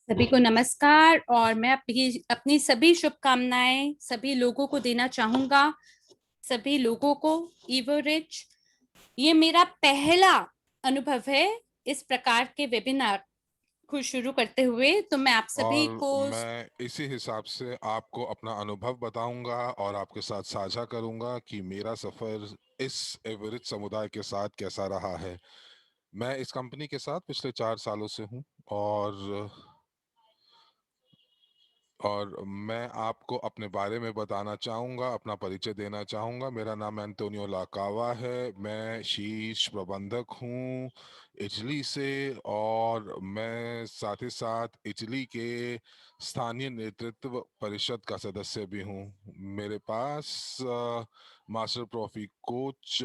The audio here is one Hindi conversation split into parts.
सभी को नमस्कार। और मैं अपनी अपनी सभी शुभकामनाएं सभी लोगों को देना चाहूंगा। सभी लोगों को ईवो रिच, ये मेरा पहला अनुभव है इस प्रकार के वेबिनार को शुरू करते हुए, तो मैं आप सभी और को। मैं इसी हिसाब से आपको अपना अनुभव बताऊंगा और आपके साथ साझा करूंगा कि मेरा सफर इस एवरेज समुदाय के साथ कैसा रहा है। मैं इस कंपनी के साथ पिछले 4 सालों से हूं और मैं आपको अपने बारे में बताना चाहूँगा, अपना परिचय देना चाहूँगा। मेरा नाम एंटोनियो लाकावा है। मैं शीर्ष प्रबंधक हूँ इटली से, और मैं साथ ही साथ इटली के स्थानीय नेतृत्व परिषद का सदस्य भी हूँ। मेरे पास मास्टर प्रॉफी कोच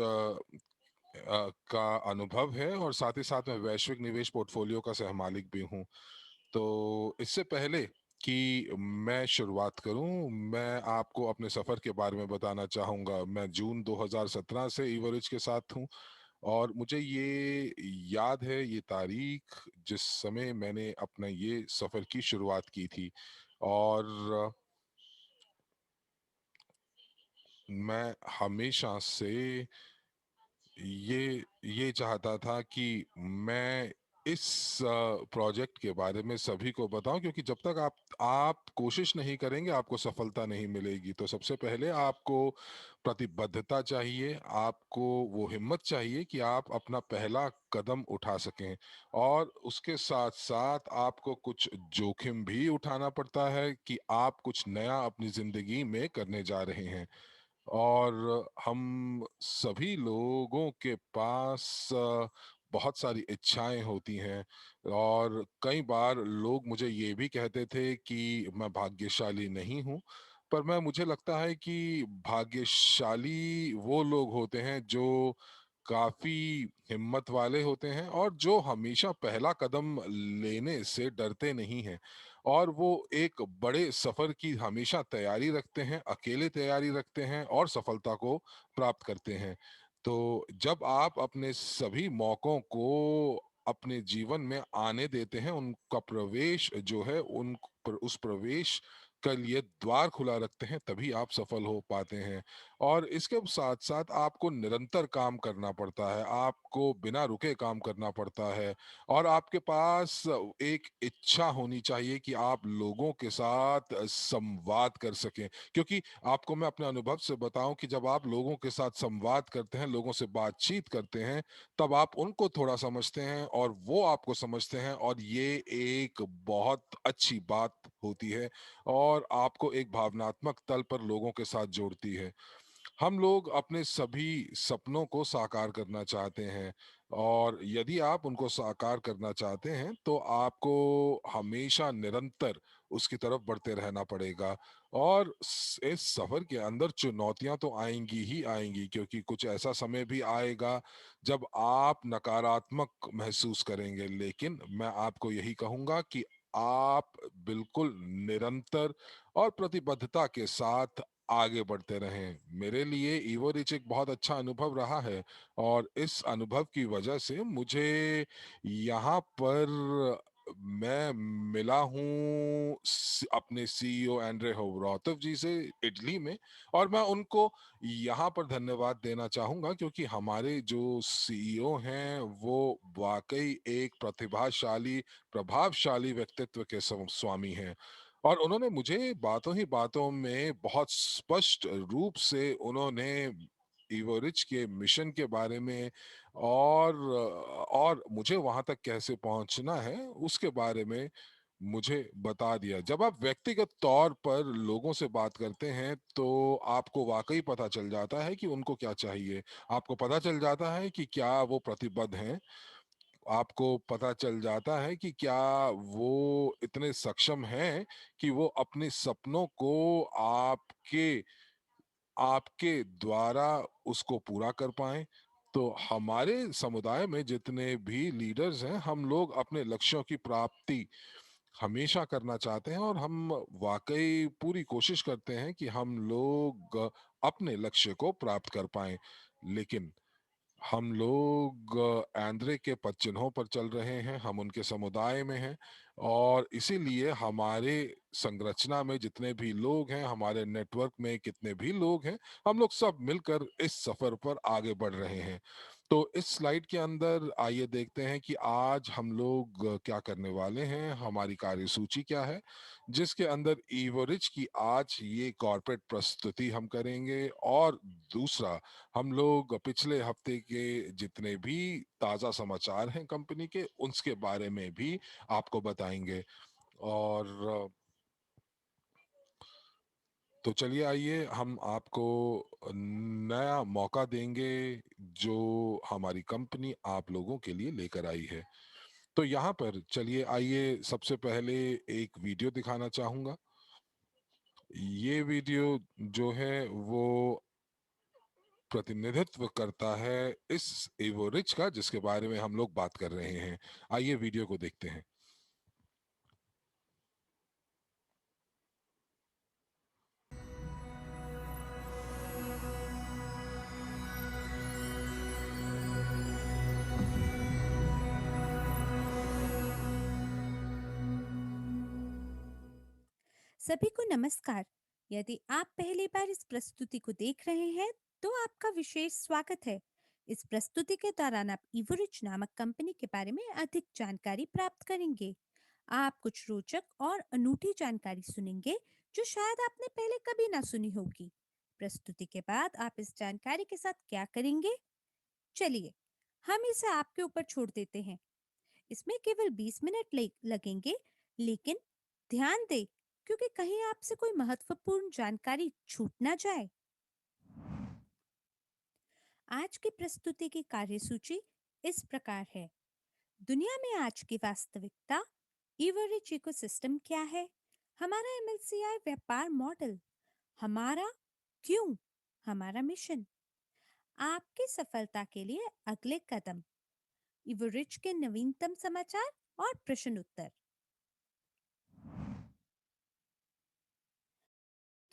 का अनुभव है, और साथ ही साथ मैं वैश्विक निवेश पोर्टफोलियो का सहमालिक भी हूँ। तो इससे पहले कि मैं शुरुआत करूं, मैं आपको अपने सफ़र के बारे में बताना चाहूँगा। मैं जून 2017 से ईवरेज के साथ हूं, और मुझे ये याद है, ये तारीख जिस समय मैंने अपना ये सफ़र की शुरुआत की थी। और मैं हमेशा से ये चाहता था कि मैं इस प्रोजेक्ट के बारे में सभी को बताऊं, क्योंकि जब तक आप कोशिश नहीं करेंगे आपको सफलता नहीं मिलेगी। तो सबसे पहले आपको प्रतिबद्धता चाहिए, आपको वो हिम्मत चाहिए कि आप अपना पहला कदम उठा सकें। और उसके साथ साथ आपको कुछ जोखिम भी उठाना पड़ता है कि आप कुछ नया अपनी जिंदगी में करने जा रहे हैं। और हम सभी लोगों के पास बहुत सारी इच्छाएं होती हैं, और कई बार लोग मुझे ये भी कहते थे कि मैं भाग्यशाली नहीं हूँ। पर मुझे लगता है कि भाग्यशाली वो लोग होते हैं जो काफी हिम्मत वाले होते हैं, और जो हमेशा पहला कदम लेने से डरते नहीं हैं, और वो एक बड़े सफर की हमेशा तैयारी रखते हैं, अकेले तैयारी रखते हैं, और सफलता को प्राप्त करते हैं। तो जब आप अपने सभी मौकों को अपने जीवन में आने देते हैं, उनका प्रवेश जो है उस प्रवेश के लिए द्वार खुला रखते हैं, तभी आप सफल हो पाते हैं। और इसके साथ साथ आपको निरंतर काम करना पड़ता है, आपको बिना रुके काम करना पड़ता है, और आपके पास एक इच्छा होनी चाहिए कि आप लोगों के साथ संवाद कर सकें। क्योंकि आपको मैं अपने अनुभव से बताऊं कि जब आप लोगों के साथ संवाद करते हैं, लोगों से बातचीत करते हैं, तब आप उनको थोड़ा समझते हैं और वो आपको समझते हैं, और ये एक बहुत अच्छी बात होती है, और आपको एक भावनात्मक तल पर लोगों के साथ जोड़ती है। हम लोग अपने सभी सपनों को साकार करना चाहते हैं, और यदि आप उनको साकार करना चाहते हैं तो आपको हमेशा निरंतर उसकी तरफ बढ़ते रहना पड़ेगा। और इस सफर के अंदर चुनौतियां तो आएंगी ही आएंगी, क्योंकि कुछ ऐसा समय भी आएगा जब आप नकारात्मक महसूस करेंगे। लेकिन मैं आपको यही कहूंगा कि आप बिल्कुल निरंतर और प्रतिबद्धता के साथ आगे बढ़ते रहें। मेरे लिए ईवो रिच एक बहुत अच्छा अनुभव रहा है, और इस अनुभव की वजह से मुझे यहाँ पर मैं मिला हूँ अपने सीईओ एंड्रे होवरातव जी से इटली में। और मैं उनको यहाँ पर धन्यवाद देना चाहूँगा, क्योंकि हमारे जो सीईओ हैं वो वाकई एक प्रतिभाशाली, प्रभावशाली व्यक्तित्व के स्वामी हैं। और उन्होंने मुझे बातों ही बातों में बहुत स्पष्ट रूप से उन्होंने इवोरिच के मिशन के बारे में, और मुझे वहां तक कैसे पहुंचना है उसके बारे में मुझे बता दिया। जब आप व्यक्तिगत तौर पर लोगों से बात करते हैं तो आपको वाकई पता चल जाता है कि उनको क्या चाहिए। आपको पता चल जाता है कि क्या वो प्रतिबद्ध हैं, आपको पता चल जाता है कि क्या वो इतने सक्षम हैं कि वो अपने सपनों को आपके आपके द्वारा उसको पूरा कर पाएं। तो हमारे समुदाय में जितने भी लीडर्स हैं, हम लोग अपने लक्ष्यों की प्राप्ति हमेशा करना चाहते हैं, और हम वाकई पूरी कोशिश करते हैं कि हम लोग अपने लक्ष्य को प्राप्त कर पाएं। लेकिन हम लोग आंद्रे के पद चिन्हों पर चल रहे हैं, हम उनके समुदाय में हैं और इसीलिए हमारे संरचना में जितने भी लोग हैं, हमारे नेटवर्क में कितने भी लोग हैं, हम लोग सब मिलकर इस सफर पर आगे बढ़ रहे हैं। तो इस स्लाइड के अंदर आइए देखते हैं कि आज हम लोग क्या करने वाले हैं, हमारी कार्यसूची क्या है, जिसके अंदर ईवोरिच की आज ये कॉर्पोरेट प्रस्तुति हम करेंगे और दूसरा हम लोग पिछले हफ्ते के जितने भी ताजा समाचार हैं कंपनी के उसके बारे में भी आपको बताएंगे। और तो चलिए आइए हम आपको नया मौका देंगे जो हमारी कंपनी आप लोगों के लिए लेकर आई है। तो यहाँ पर चलिए आइए सबसे पहले एक वीडियो दिखाना चाहूंगा। ये वीडियो जो है वो प्रतिनिधित्व करता है इस एवोरिच का जिसके बारे में हम लोग बात कर रहे हैं। आइए वीडियो को देखते हैं। सभी को नमस्कार। यदि आप पहली बार इस प्रस्तुति को देख रहे हैं तो आपका विशेष स्वागत है। इस प्रस्तुति के दौरान आप इवोरिच नामक कंपनी के बारे में अधिक जानकारी प्राप्त करेंगे। आप कुछ रोचक और अनूठी जानकारी सुनेंगे जो शायद आपने पहले कभी ना सुनी होगी। प्रस्तुति के बाद आप इस जानकारी के साथ क्या करेंगे? चलिए, हम इसे आपके ऊपर छोड़ देते हैं। इसमें केवल 20 मिनट लगेंगे, लेकिन ध्यान दें क्योंकि कहीं आपसे कोई महत्वपूर्ण जानकारी छूट ना जाए। आज की प्रस्तुति की कार्यसूची इस प्रकार है। दुनिया में आज की वास्तविकता, ईवरिच इकोसिस्टम क्या है, हमारा एमएलसीआई व्यापार मॉडल, हमारा क्यों, हमारा मिशन, आपकी सफलता के लिए अगले कदम, ईवरिच के नवीनतम समाचार और प्रश्न उत्तर।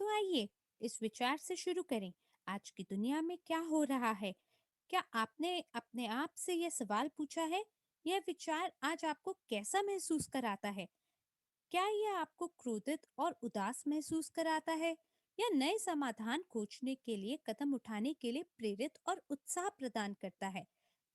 तो आइए इस विचार से शुरू करें। आज की दुनिया में क्या हो रहा है? क्या आपने अपने आप से यह सवाल पूछा है? यह विचार आज आपको कैसा महसूस कराता है? क्या यह आपको क्रोधित और उदास महसूस कराता है या नए समाधान खोजने के लिए कदम उठाने के लिए प्रेरित और उत्साह प्रदान करता है?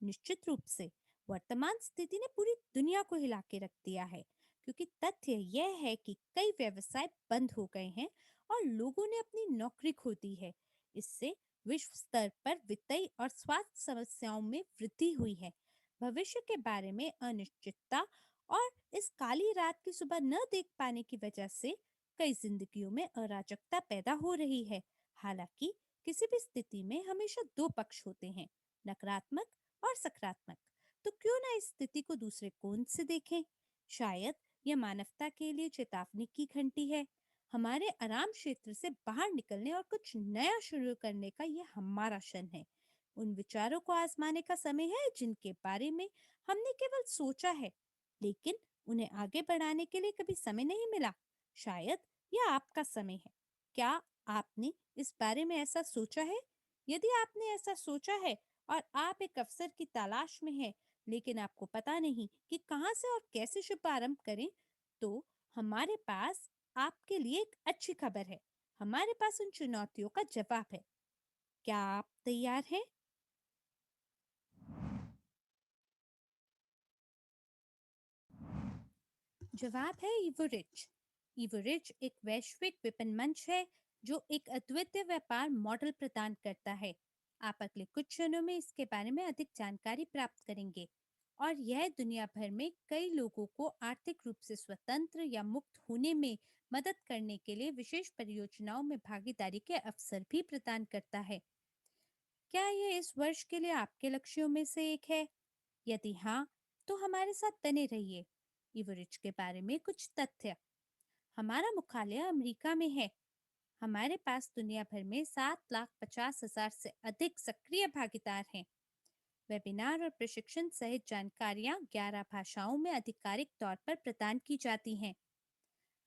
निश्चित रूप से वर्तमान स्थिति ने पूरी दुनिया को हिला के रख दिया है, क्योंकि तथ्य यह है कि कई व्यवसाय बंद हो गए हैं और लोगों ने अपनी नौकरी खो दी है। इससे विश्व स्तर पर वित्तीय और स्वास्थ्य समस्याओं में वृद्धि हुई है। भविष्य के बारे में अनिश्चितता और इस काली रात की सुबह न देख पाने की वजह से कई जिंदगियों में अराजकता पैदा हो रही है। हालांकि किसी भी स्थिति में हमेशा दो पक्ष होते हैं, नकारात्मक और सकारात्मक। तो क्यों ना इस स्थिति को दूसरे कोण से देखें? शायद यह मानवता के लिए चेतावनी की घंटी है। हमारे आराम क्षेत्र से बाहर निकलने और कुछ नया शुरू करने का यह हमारा क्षण है। उन विचारों को आजमाने का समय है जिनके बारे में हमने केवल सोचा है, लेकिन उन्हें आगे बढ़ाने के लिए कभी समय नहीं मिला। शायद यह आपका समय है। क्या आपने इस बारे में ऐसा सोचा है? यदि आपने ऐसा सोचा है और आप एक अवसर की तलाश में हैं, लेकिन आपको पता नहीं कि कहां से और कैसे शुभारंभ करें, तो हमारे पास आपके लिए एक अच्छी खबर है। हमारे पास उन चुनौतियों का जवाब है। क्या आप तैयार हैं? जवाब है इवोरिच। इवोरिच एक वैश्विक विपणन मंच है जो एक अद्वितीय व्यापार मॉडल प्रदान करता है। आप अगले कुछ क्षणों में इसके बारे में अधिक जानकारी प्राप्त करेंगे और यह दुनिया भर में कई लोगों को आर्थिक रूप से स्वतंत्र या मुक्त होने में मदद करने के लिए विशेष परियोजनाओं में भागीदारी के अवसर भी प्रदान करता है। क्या यह इस वर्ष के लिए आपके लक्ष्यों में से एक है? यदि हाँ, तो हमारे साथ बने रहिए। इवरिच के बारे में कुछ तथ्य। हमारा मुख्यालय अमेरिका में है। हमारे पास दुनिया भर में 7,50,000 से अधिक सक्रिय भागीदार हैं। वेबिनार और प्रशिक्षण सहित जानकारियां 11 भाषाओं में आधिकारिक तौर पर प्रदान की जाती हैं।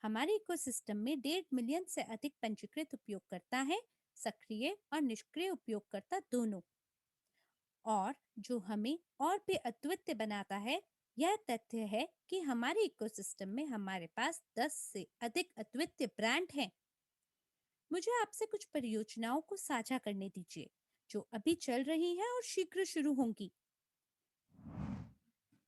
हमारे इकोसिस्टम में 1.5 मिलियन से अधिक पंजीकृत उपयोगकर्ता हैं, सक्रिय और निष्क्रिय उपयोगकर्ता दोनों। और जो हमें और भी अद्वितीय बनाता है, यह तथ्य है कि हमारे इकोसिस्टम में हमारे पास 10 से अधिक अद्वितीय ब्रांड हैं। मुझे आपसे कुछ परियोजनाओं को साझा करने दीजिए, जो अभी चल रही हैं और शीघ्र शुरू होंगी।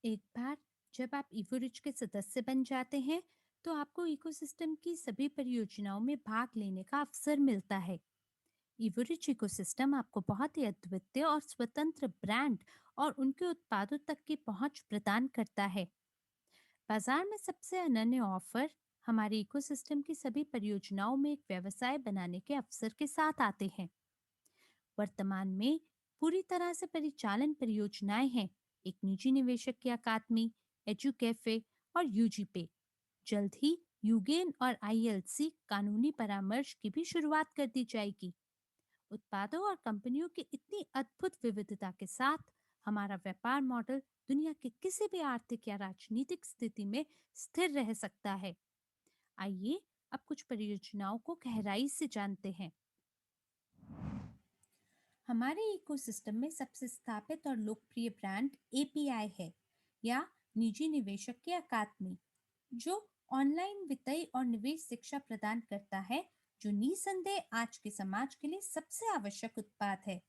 एक बार जब आप इवोरिच के सदस्य बन जाते हैं, तो आपको इकोसिस्टम की सभी परियोजनाओं में भाग लेने का अवसर मिलता है। इवोरिच इकोसिस्टम आपको बहुत ही अद्वितीय और स्वतंत्र ब्रांड और उनके उत्पादों तक की पहुंच प्रदान करता है। बाजार में सबसे अनन्य ऑफर हमारे इकोसिस्टम की सभी परियोजनाओं में एक व्यवसाय बनाने के अवसर के साथ आते हैं। वर्तमान में पूरी तरह से परिचालन परियोजनाएं हैं। एक निजी निवेशक की अकादमी, एजू कैफे और यूजीपे। जल्द ही यूगेन और आईएलसी कानूनी परामर्श की भी शुरुआत कर दी जाएगी। उत्पादों और कंपनियों की इतनी अद्भुत विविधता के साथ हमारा व्यापार मॉडल दुनिया के किसी भी आर्थिक या राजनीतिक स्थिति में स्थिर रह सकता है। आइए अब कुछ परियोजनाओं को गहराई से जानते हैं। हमारे इकोसिस्टम में सबसे स्थापित और लोकप्रिय ब्रांड एपीआई है, या निजी निवेशक की अकादमी, जो ऑनलाइन वित्तीय और निवेश शिक्षा प्रदान करता है, जो निसंदेह आज के समाज के लिए सबसे आवश्यक उत्पाद है।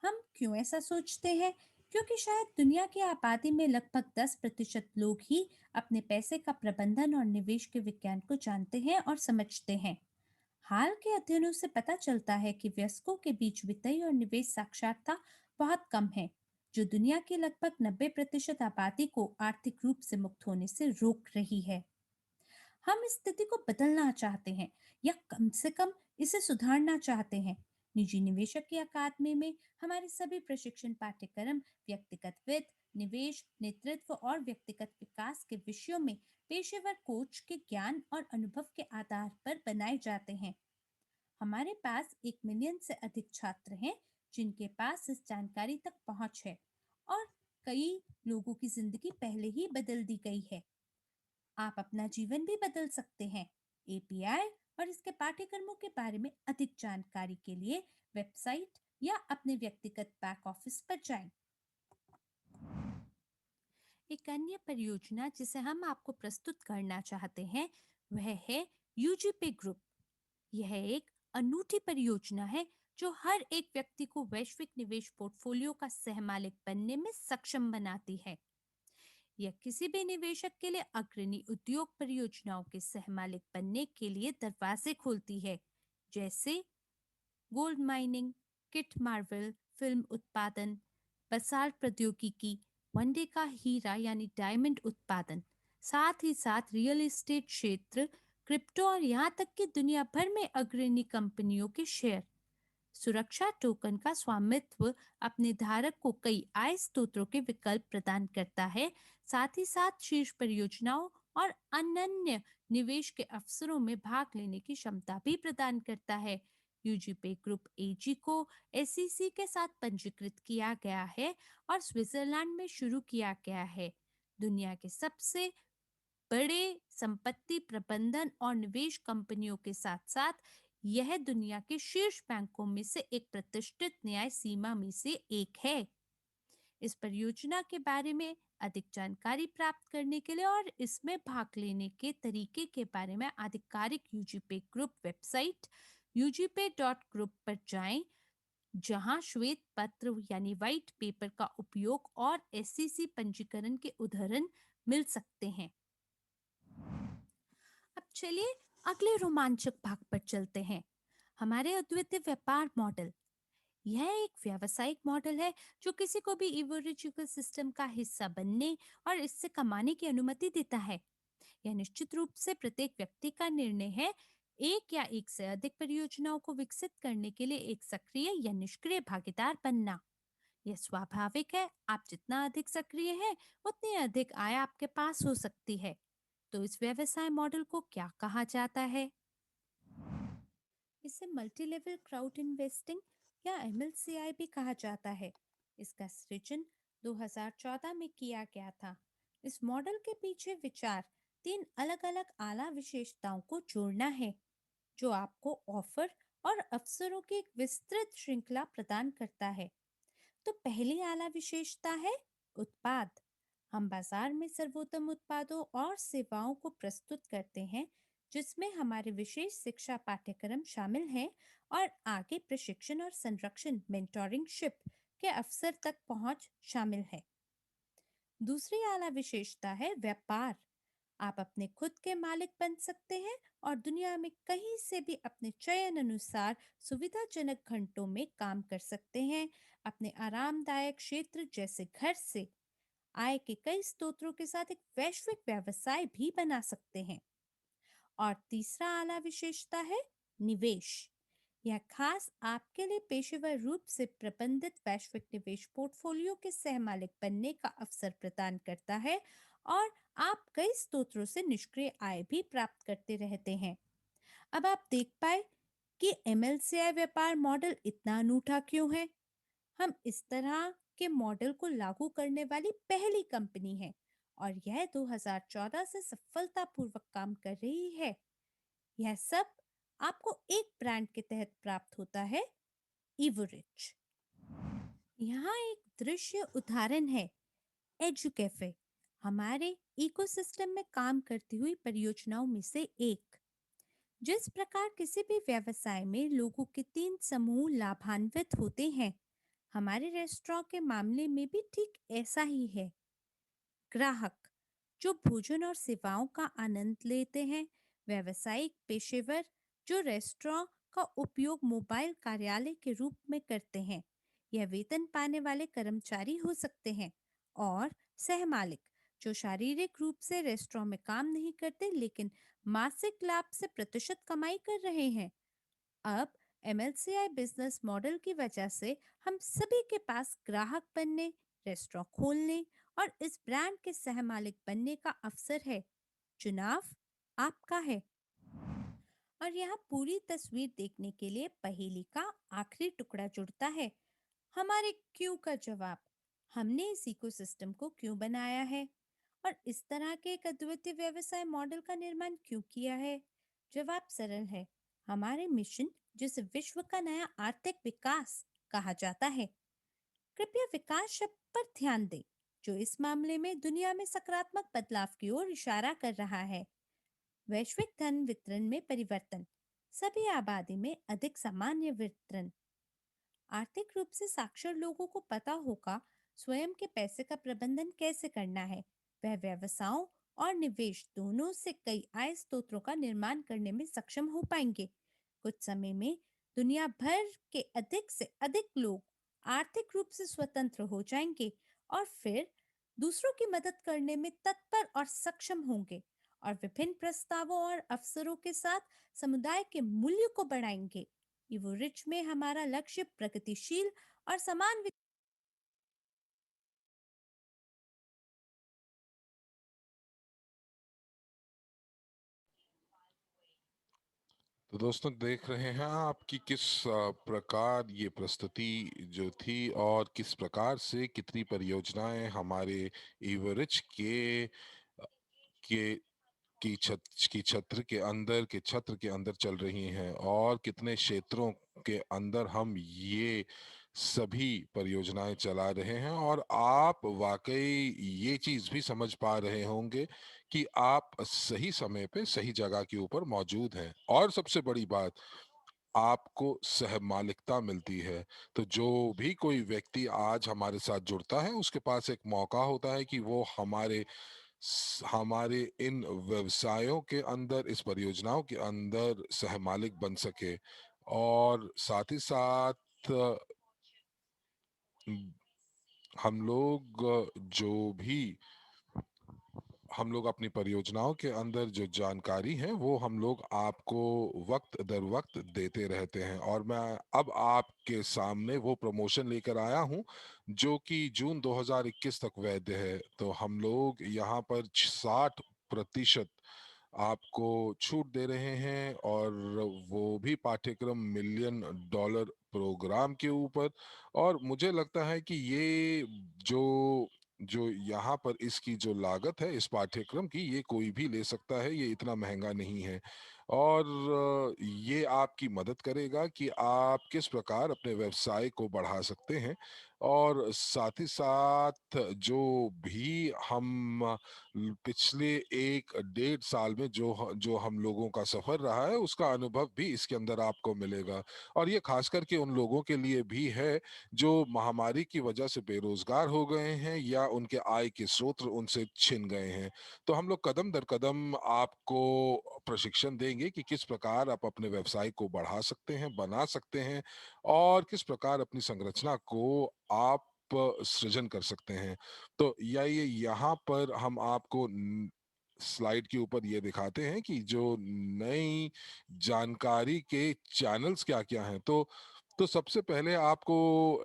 हम क्यों ऐसा सोचते हैं? क्योंकि शायद दुनिया की आबादी में लगभग 10% लोग ही अपने पैसे का प्रबंधन और निवेश के विज्ञान को जानते हैं और समझते हैं। हाल के अध्ययनों से पता चलता है कि वयस्कों के बीच वित्तीय और निवेश साक्षरता बहुत कम है, जो दुनिया की लगभग 90% आबादी को आर्थिक रूप से मुक्त होने से रोक रही है। हम इस स्थिति को बदलना चाहते हैं, या कम से कम इसे सुधारना चाहते हैं। निजी निवेशक की अकादमी में हमारे सभी प्रशिक्षण पाठ्यक्रम व्यक्तिगत वित्त, निवेश, नेतृत्व और व्यक्तिगत विकास के विषयों में पेशेवर कोच के ज्ञान और अनुभव के आधार पर बनाए जाते हैं। हमारे पास 1 मिलियन से अधिक छात्र हैं, जिनके पास इस जानकारी तक पहुंच है, और कई लोगों की जिंदगी पहले ही बदल दी गई है। आप अपना जीवन भी बदल सकते हैं। एपीआई और इसके पाठ्यक्रमों के बारे में अधिक जानकारी के लिए वेबसाइट या अपने व्यक्तिगत बैक ऑफिस पर जाएं। एक अन्य परियोजना जिसे हम आपको प्रस्तुत करना चाहते हैं, वह है यूजीपे ग्रुप। यह एक अनूठी परियोजना है, जो हर एक व्यक्ति को वैश्विक निवेश पोर्टफोलियो का सहमालिक बनने में सक्षम बनाती है। यह किसी भी निवेशक के लिए अग्रणी उद्योग परियोजनाओं के सहमालिक बनने के लिए दरवाजे खोलती है, जैसे gold mining, kit Marvel, film उत्पादन, बसाल्ट प्रौद्योगिकी, वनडे का हीरा यानी डायमंड उत्पादन, साथ ही साथ रियल एस्टेट क्षेत्र, क्रिप्टो और यहाँ तक कि दुनिया भर में अग्रणी कंपनियों के शेयर। सुरक्षा टोकन का स्वामित्व अपने धारक को कई आय स्रोतों के विकल्प प्रदान करता है, साथ ही साथ शीर्ष परियोजनाओं और अनन्य निवेश के अवसरों में भाग लेने की क्षमता भी प्रदान करता है। यूजीपे ग्रुप एजी को एसईसी के साथ पंजीकृत किया गया है और स्विट्जरलैंड में शुरू किया गया है। दुनिया के सबसे बड़े संपत्ति प्रबंधन और निवेश कंपनियों के साथ साथ यह दुनिया के शीर्ष बैंकों में से एक प्रतिष्ठित न्याय सीमा में से एक है। इस परियोजना के बारे में अधिक जानकारी प्राप्त करने के लिए और इसमें भाग लेने के तरीके के बारे में आधिकारिक यूजीपे ग्रुप वेबसाइट ugp.group पर जाएं, जहां श्वेत पत्र यानी व्हाइट पेपर का उपयोग और एससीसी पंजीकरण के उदाहरण मिल सकते हैं। अब चलिए अगले रोमांचक भाग पर चलते हैं, हमारे अद्वितीय व्यापार मॉडल। यह एक व्यावसायिक मॉडल है, जो किसी को भी इवोरिच सिस्टम का हिस्सा बनने और इससे कमाने की अनुमति देता है। यह निश्चित रूप से प्रत्येक व्यक्ति का निर्णय है, एक या एक से अधिक परियोजनाओं को विकसित करने के लिए एक सक्रिय या निष्क्रिय भागीदार बनना। यह स्वाभाविक है, आप जितना अधिक सक्रिय हैं, उतनी अधिक आय आपके पास हो सकती है। तो इस व्यवसाय मॉडल को क्या कहा जाता है? इसे मल्टी लेवल क्राउड इन्वेस्टिंग या एमएलसीआई भी कहा जाता है। इसका सृजन 2014 में किया गया था। इस मॉडल के पीछे विचार 3 अलग-अलग आला विशेषताओं को जोड़ना है, जो आपको ऑफर और अवसरों की एक विस्तृत श्रृंखला प्रदान करता है। तो पहली आला विशेषता है उत्पाद। हम बाजार में सर्वोत्तम उत्पादों और सेवाओं को प्रस्तुत करते हैं, जिसमें हमारे विशेष शिक्षा पाठ्यक्रम शामिल हैं और आगे प्रशिक्षण और संरक्षण मेंटोरिंगशिप के अवसर तक पहुंच शामिल है। दूसरी आला विशेषता है व्यापार। आप अपने खुद के मालिक बन सकते हैं और दुनिया में कहीं से भी अपने चयन अनुसार सुविधाजनक घंटों में काम कर सकते हैं, अपने आरामदायक क्षेत्र जैसे घर से आय के कई स्रोतों के साथ एक वैश्विक व्यवसाय भी बना सकते हैं। और तीसरा आला विशेषता है निवेश। यह खास आपके लिए पेशेवर रूप से प्रबंधित वैश्विक निवेश पोर्टफोलियो के सहमालिक बनने का अवसर प्रदान करता है और आप कई स्रोतों से निष्क्रिय आय भी प्राप्त करते रहते हैं। अब आप देख पाए कि एमएलसीआई व्यापार मॉडल इतना अनूठा क्यों है। हम इस तरह के मॉडल को लागू करने वाली पहली कंपनी है और यह 2014 से सफलतापूर्वक काम कर रही है। यह सब आपको एक ब्रांड के तहत प्राप्त होता है, इवोरिच। यहाँ एक दृश्य उदाहरण है एजुकेफे, हमारे इकोसिस्टम में काम करती हुई परियोजनाओं में से एक। जिस प्रकार किसी भी व्यवसाय में लोगों के तीन समूह लाभान्वित होते हैं, हमारे रेस्टोरेंट के मामले में भी ठीक ऐसा ही है। ग्राहक जो भोजन और सेवाओं का आनंद लेते हैं, व्यावसायिक पेशेवर जो रेस्टोरेंट का उपयोग मोबाइल कार्यालय के रूप में करते हैं, यह वेतन पाने वाले कर्मचारी हो सकते हैं, और सहमालिक जो शारीरिक रूप से रेस्टोरेंट में काम नहीं करते लेकिन मासिक लाभ से प्रतिशत कमाई कर रहे हैं। अब एमएलसीआई बिजनेस मॉडल की वजह से हम सभी के पास ग्राहक बनने, रेस्टोरेंट खोलने और इस ब्रांड के सहमालिक बनने का अवसर है। चुनाव आपका है। और यहाँ पूरी तस्वीर देखने के लिए पहेली का आखिरी टुकड़ा जुड़ता है, हमारे क्यों का जवाब। हमने इस इकोसिस्टम को क्यों बनाया है और इस तरह के एक अद्वितीय व्यवसाय मॉडल का निर्माण क्यों किया है। जवाब सरल है, हमारे मिशन जिसे विश्व का नया आर्थिक विकास कहा जाता है। कृपया विकास शब्द पर ध्यान दें, जो इस मामले में दुनिया में सकारात्मक बदलाव की ओर इशारा कर रहा है। वैश्विक धन वितरण में परिवर्तन, सभी आबादी में अधिक सामान्य वितरण। आर्थिक रूप से साक्षर लोगों को पता होगा स्वयं के पैसे का प्रबंधन कैसे करना है। वह व्यवसायों और निवेश दोनों से कई आय स्रोतों का निर्माण करने में सक्षम हो पाएंगे। कुछ समय में दुनिया भर के अधिक से अधिक लोग आर्थिक रूप से स्वतंत्र हो जाएंगे और फिर दूसरों की मदद करने में तत्पर और सक्षम होंगे और विभिन्न प्रस्तावों और अवसरों के साथ समुदाय के मूल्य को बढ़ाएंगे। इवोरिच में हमारा लक्ष्य प्रगतिशील और समान तो दोस्तों देख रहे हैं आप कि किस प्रकार ये प्रस्तुति जो थी और किस प्रकार से कितनी परियोजनाएं हमारे इवरिच के की छत्र के अंदर चल रही हैं और कितने क्षेत्रों के अंदर हम ये सभी परियोजनाएं चला रहे हैं। और आप वाकई ये चीज भी समझ पा रहे होंगे कि आप सही समय पे सही जगह के ऊपर मौजूद हैं, और सबसे बड़ी बात, आपको सहमालिकता मिलती है। तो जो भी कोई व्यक्ति आज हमारे साथ जुड़ता है उसके पास एक मौका होता है कि वो हमारे इन व्यवसायों के अंदर, इस परियोजनाओं के अंदर सहमालिक बन सके। और साथ ही साथ हम लोग जो भी हम लोग अपनी परियोजनाओं के अंदर जो जानकारी है वो हम लोग आपको वक्त दर वक्त देते रहते हैं। और मैं अब आपके सामने वो प्रमोशन लेकर आया हूं जो कि जून 2021 तक वैध है। तो हम लोग यहाँ पर 60% आपको छूट दे रहे हैं, और वो भी पाठ्यक्रम $1 मिलियन प्रोग्राम के ऊपर। और मुझे लगता है कि ये जो जो यहाँ पर इसकी जो लागत है इस पाठ्यक्रम की, ये कोई भी ले सकता है, ये इतना महंगा नहीं है। और ये आपकी मदद करेगा कि आप किस प्रकार अपने व्यवसाय को बढ़ा सकते हैं और साथ ही साथ जो भी हम पिछले 1 डेढ़ साल में जो हम लोगों का सफर रहा है उसका अनुभव भी इसके अंदर आपको मिलेगा। और ये खास करके उन लोगों के लिए भी है जो महामारी की वजह से बेरोजगार हो गए हैं या उनके आय के स्रोत उनसे छिन गए हैं। तो हम लोग कदम दर कदम आपको प्रशिक्षण देंगे कि किस प्रकार आप अपने व्यवसाय को बढ़ा सकते हैं, बना सकते हैं और किस प्रकार अपनी संरचना को आप सृजन कर सकते हैं। तो या ये यहाँ पर हम आपको स्लाइड के ऊपर ये दिखाते हैं कि जो नई जानकारी के चैनल्स क्या-क्या हैं। तो सबसे पहले आपको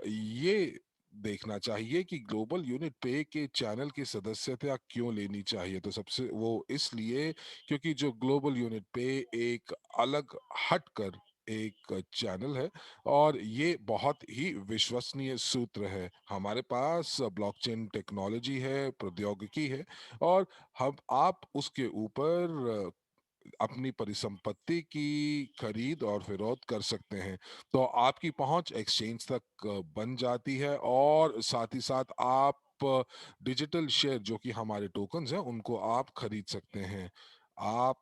ये देखना चाहिए कि ग्लोबल यूनिट पे के चैनल की सदस्यता क्यों लेनी चाहिए। तो सबसे वो इसलिए क्योंकि जो ग्लोबल यूनिट पे एक अलग हटकर एक चैनल है और ये बहुत ही विश्वसनीय सूत्र है। हमारे पास ब्लॉकचेन टेक्नोलॉजी है, प्रौद्योगिकी है और हम आप उसके ऊपर अपनी परिसंपत्ति की खरीद और फरोख्त कर सकते हैं। तो आपकी पहुंच एक्सचेंज तक बन जाती है और साथ ही साथ आप डिजिटल शेयर जो कि हमारे टोकन्स हैं उनको आप खरीद सकते हैं। आप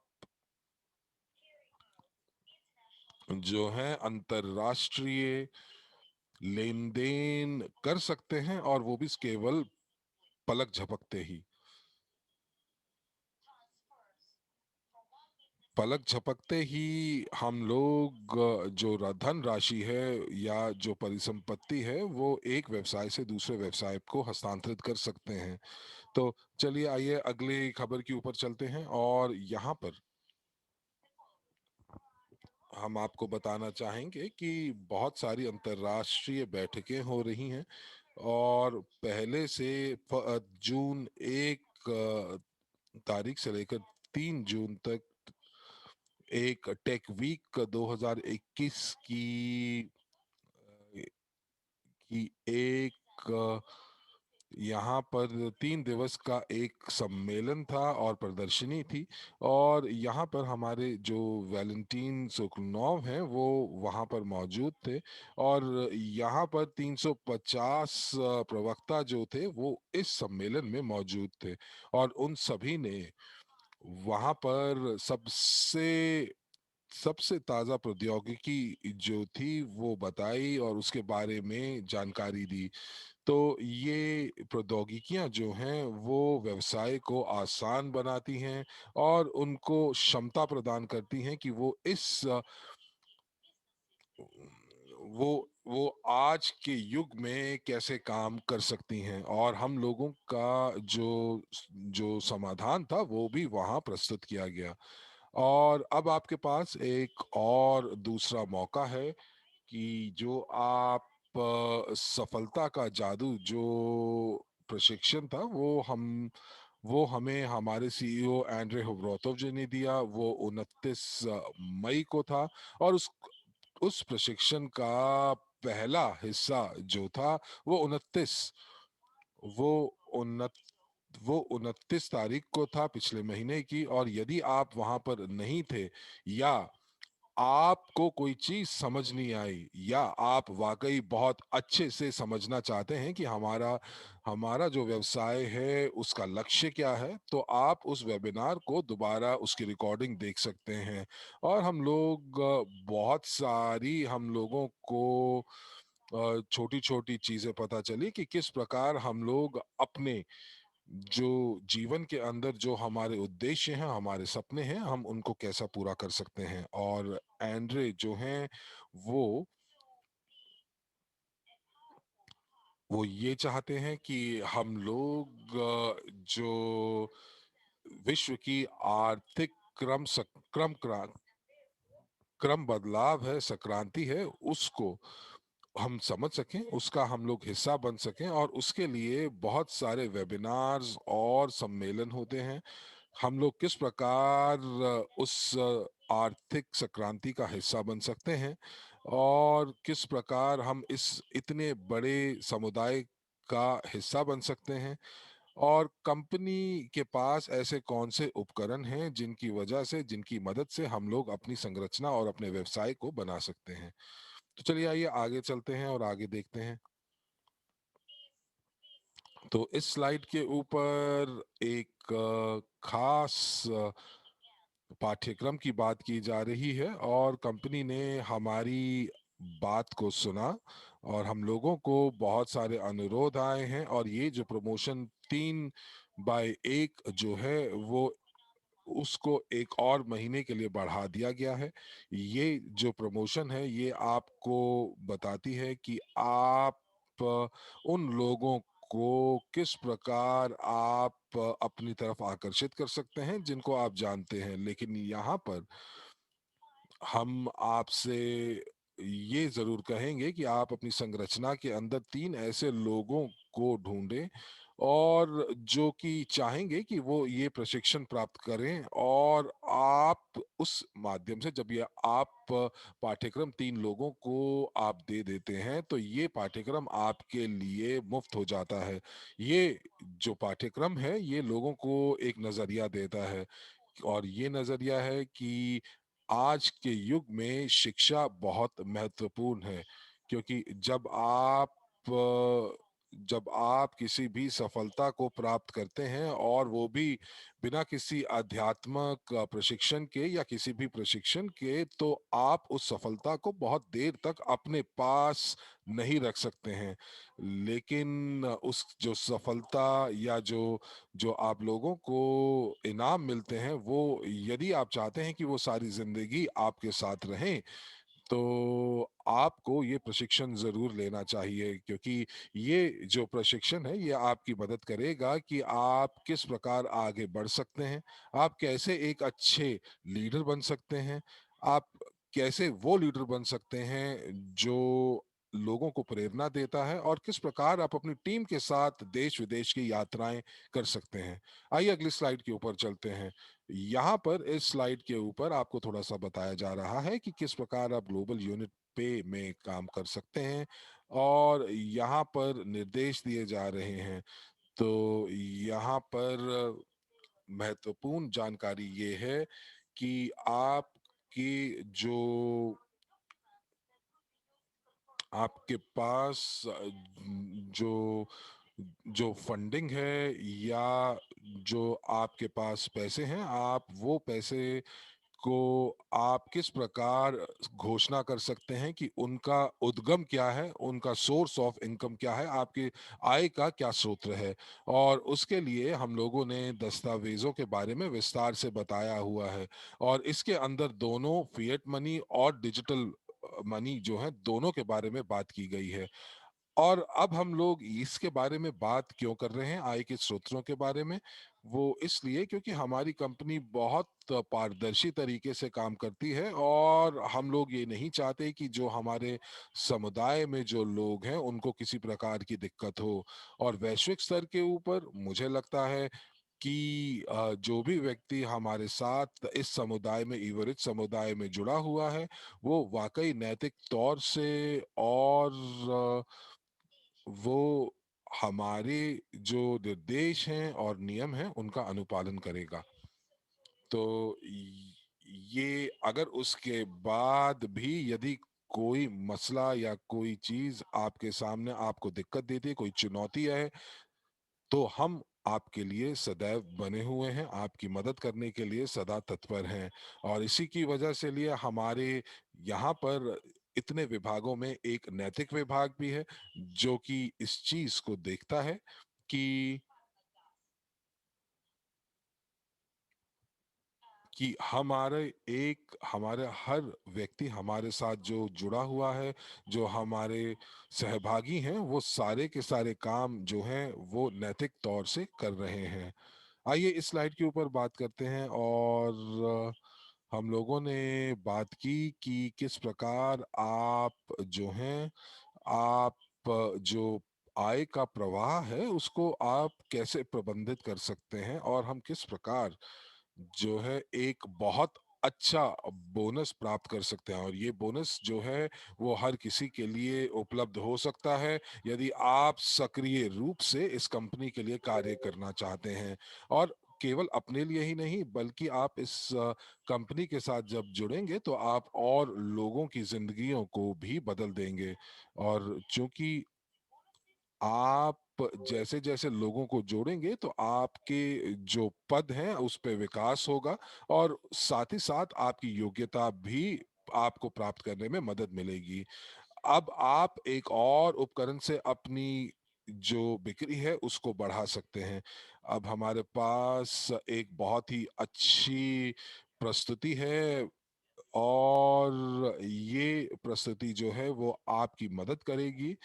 जो है अंतरराष्ट्रीय लेन-देन कर सकते हैं और वो भी केवल पलक झपकते ही। पलक झपकते ही हम लोग जो धन राशि है या जो परिसंपत्ति है वो एक व्यवसाय से दूसरे व्यवसाय को हस्तांतरित कर सकते हैं। तो चलिए आइए अगली खबर के ऊपर चलते हैं और यहाँ पर हम आपको बताना चाहेंगे कि बहुत सारी अंतर्राष्ट्रीय बैठकें हो रही हैं और पहले से जून 1 तारीख से लेकर 3 जून तक एक टेक वीक 2021 की एक यहाँ पर 3 दिवस का एक सम्मेलन था और प्रदर्शनी थी और यहाँ पर हमारे जो वैलेंटीन सोकुलनॉव हैं वो वहाँ पर मौजूद थे और यहाँ पर 350 प्रवक्ता जो थे वो इस सम्मेलन में मौजूद थे और उन सभी ने वहाँ पर सबसे ताज़ा प्रौद्योगिकी जो थी वो बताई और उसके बारे में जानकारी दी। तो ये प्रौद्योगिकियां जो हैं वो व्यवसाय को आसान बनाती हैं और उनको क्षमता प्रदान करती हैं कि वो वो आज के युग में कैसे काम कर सकती हैं और हम लोगों का जो समाधान था वो भी वहाँ प्रस्तुत किया गया। और अब आपके पास एक और दूसरा मौका है कि जो आप सफलता का जादू जो प्रशिक्षण था वो हमें हमारे सीईओ एंड्रे हुब्रोतोव जी ने दिया। वो 29 मई को था और उस प्रशिक्षण का पहला हिस्सा जो था वो 29 वो उन्नत वो 29 तारीख को था पिछले महीने की। और यदि आप वहां पर नहीं थे या आपको कोई चीज समझ नहीं आई या आप वाकई बहुत अच्छे से समझना चाहते हैं कि हमारा हमारा जो व्यवसाय है उसका लक्ष्य क्या है, तो आप उस वेबिनार को दोबारा उसकी रिकॉर्डिंग देख सकते हैं। और हम लोग बहुत सारी हम लोगों को छोटी छोटी चीजें पता चली कि किस प्रकार हम लोग अपने जो जीवन के अंदर जो हमारे उद्देश्य हैं, हमारे सपने हैं, हम उनको कैसा पूरा कर सकते हैं। और एंड्रे जो हैं वो वो ये चाहते हैं कि हम लोग जो विश्व की आर्थिक क्रम बदलाव है, संक्रांति है, उसको हम समझ सकें, उसका हम लोग हिस्सा बन सकें और उसके लिए बहुत सारे वेबिनार्स और सम्मेलन होते हैं। हम लोग किस प्रकार उस आर्थिक संक्रांति का हिस्सा बन सकते हैं और किस प्रकार हम इस इतने बड़े समुदाय का हिस्सा बन सकते हैं और कंपनी के पास ऐसे कौन से उपकरण हैं जिनकी वजह से, जिनकी मदद से हम लोग अपनी संरचना और अपने व्यवसाय को बना सकते हैं। तो चलिए आइए आगे चलते हैं और आगे देखते हैं। तो इस स्लाइड के ऊपर एक खास पाठ्यक्रम की बात की जा रही है और कंपनी ने हमारी बात को सुना और हम लोगों को बहुत सारे अनुरोध आए हैं और ये जो प्रमोशन 3/1 जो है वो उसको एक और महीने के लिए बढ़ा दिया गया है। ये जो प्रमोशन है ये आपको बताती है कि आप उन लोगों को किस प्रकार आप अपनी तरफ आकर्षित कर सकते हैं जिनको आप जानते हैं। लेकिन यहाँ पर हम आपसे ये जरूर कहेंगे कि आप अपनी संरचना के अंदर 3 ऐसे लोगों को ढूंढें और जो कि चाहेंगे कि वो ये प्रशिक्षण प्राप्त करें और आप उस माध्यम से जब ये आप पाठ्यक्रम 3 लोगों को आप दे देते हैं तो ये पाठ्यक्रम आपके लिए मुफ्त हो जाता है। ये जो पाठ्यक्रम है ये लोगों को एक नजरिया देता है और ये नजरिया है कि आज के युग में शिक्षा बहुत महत्वपूर्ण है, क्योंकि जब आप किसी भी सफलता को प्राप्त करते हैं और वो भी बिना किसी आध्यात्मक प्रशिक्षण के या किसी भी प्रशिक्षण के, तो आप उस सफलता को बहुत देर तक अपने पास नहीं रख सकते हैं। लेकिन उस जो सफलता या जो जो आप लोगों को इनाम मिलते हैं वो, यदि आप चाहते हैं कि वो सारी जिंदगी आपके साथ रहें, तो आपको ये प्रशिक्षण जरूर लेना चाहिए, क्योंकि ये जो प्रशिक्षण है ये आपकी मदद करेगा कि आप किस प्रकार आगे बढ़ सकते हैं, आप कैसे एक अच्छे लीडर बन सकते हैं, आप कैसे वो लीडर बन सकते हैं जो लोगों को प्रेरणा देता है और किस प्रकार आप अपनी टीम के साथ देश विदेश की यात्राएं कर सकते हैं। आइए अगली स्लाइड के ऊपर चलते हैं। यहाँ पर इस स्लाइड के ऊपर आपको थोड़ा सा बताया जा रहा है कि किस प्रकार आप ग्लोबल यूनिट पे में काम कर सकते हैं और यहाँ पर निर्देश दिए जा रहे हैं। तो यहाँ पर महत्वपूर्ण जानकारी ये है कि आपके पास जो जो फंडिंग है या जो आपके पास पैसे हैं, आप वो पैसे को आप किस प्रकार घोषणा कर सकते हैं कि उनका उद्गम क्या है, उनका सोर्स ऑफ इनकम क्या है, आपके आय का क्या स्रोत है। और उसके लिए हम लोगों ने दस्तावेजों के बारे में विस्तार से बताया हुआ है और इसके अंदर दोनों फिएट मनी और डिजिटल मनी जो है दोनों के बारे में बात की गई है। और अब हम लोग इसके बारे में बात क्यों कर रहे हैं, आय के स्रोतों के बारे में? वो इसलिए क्योंकि हमारी कंपनी बहुत पारदर्शी तरीके से काम करती है और हम लोग ये नहीं चाहते कि जो हमारे समुदाय में जो लोग हैं उनको किसी प्रकार की दिक्कत हो। और वैश्विक स्तर के ऊपर मुझे लगता है कि जो भी व्यक्ति हमारे साथ इस समुदाय में, ईवरिच समुदाय में जुड़ा हुआ है, वो वाकई नैतिक तौर से और वो हमारे जो निर्देश हैं और नियम हैं उनका अनुपालन करेगा। तो ये अगर उसके बाद भी यदि कोई मसला या कोई चीज आपके सामने आपको दिक्कत देती है, कोई चुनौती है, तो हम आपके लिए सदैव बने हुए हैं, आपकी मदद करने के लिए सदा तत्पर हैं। और इसी की वजह से लिए हमारे यहाँ पर इतने विभागों में एक नैतिक विभाग भी है जो कि इस चीज को देखता है कि हमारे हर व्यक्ति हमारे साथ जो जुड़ा हुआ है, जो हमारे सहभागी हैं, वो सारे के सारे काम जो हैं वो नैतिक तौर से कर रहे हैं। आइए इस स्लाइड के ऊपर बात करते हैं और हम लोगों ने बात की कि किस प्रकार आप जो हैं, आप जो आय का प्रवाह है उसको आप कैसे प्रबंधित कर सकते हैं और हम किस प्रकार जो है एक बहुत अच्छा बोनस प्राप्त कर सकते हैं और ये बोनस जो है वो हर किसी के लिए उपलब्ध हो सकता है यदि आप सक्रिय रूप से इस कंपनी के लिए कार्य करना चाहते हैं और केवल अपने लिए ही नहीं बल्कि आप इस कंपनी के साथ जब जुड़ेंगे तो आप और लोगों की जिंदगियों को भी बदल देंगे और चूंकि आप जैसे जैसे लोगों को जोड़ेंगे तो आपके जो पद हैं उस पे विकास होगा और साथ ही साथ आपकी योग्यता भी आपको प्राप्त करने में मदद मिलेगी। अब आप एक और उपकरण से अपनी जो बिक्री है उसको बढ़ा सकते हैं। अब हमारे पास एक बहुत ही अच्छी प्रस्तुति है और ये प्रस्तुति जो है वो आपकी मदद करेगी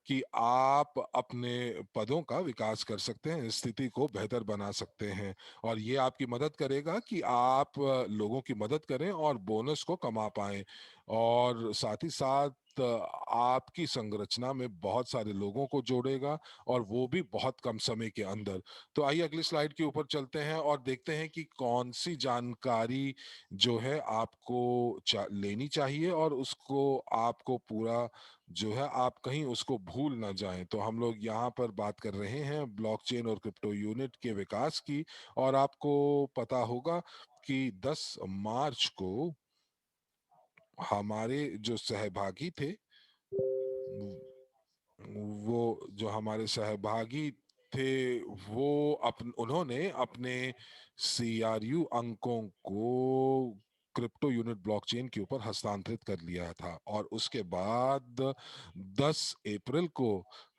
कि आप अपने पदों का विकास कर सकते हैं, स्थिति को बेहतर बना सकते हैं और ये आपकी मदद करेगा कि आप लोगों की मदद करें और बोनस को कमा पाएं और साथ ही साथ आपकी संरचना में बहुत सारे लोगों को जोड़ेगा और वो भी बहुत कम समय के अंदर। तो आइए अगली स्लाइड के ऊपर चलते हैं और देखते हैं कि कौन सी जानकारी जो है आपको लेनी चाहिए और उसको आपको पूरा जो है आप कहीं उसको भूल ना जाएं। तो हम लोग यहाँ पर बात कर रहे हैं ब्लॉकचेन और क्रिप्टो यूनिट के विकास की और आपको पता होगा कि 10 मार्च को हमारे जो सहभागी थे वो जो हमारे सहभागी थे वो उन्होंने अपने सीआरयू अंकों को क्रिप्टो यूनिट ब्लॉकचेन के ऊपर हस्तांतरित कर लिया था और उसके बाद 10 अप्रैल को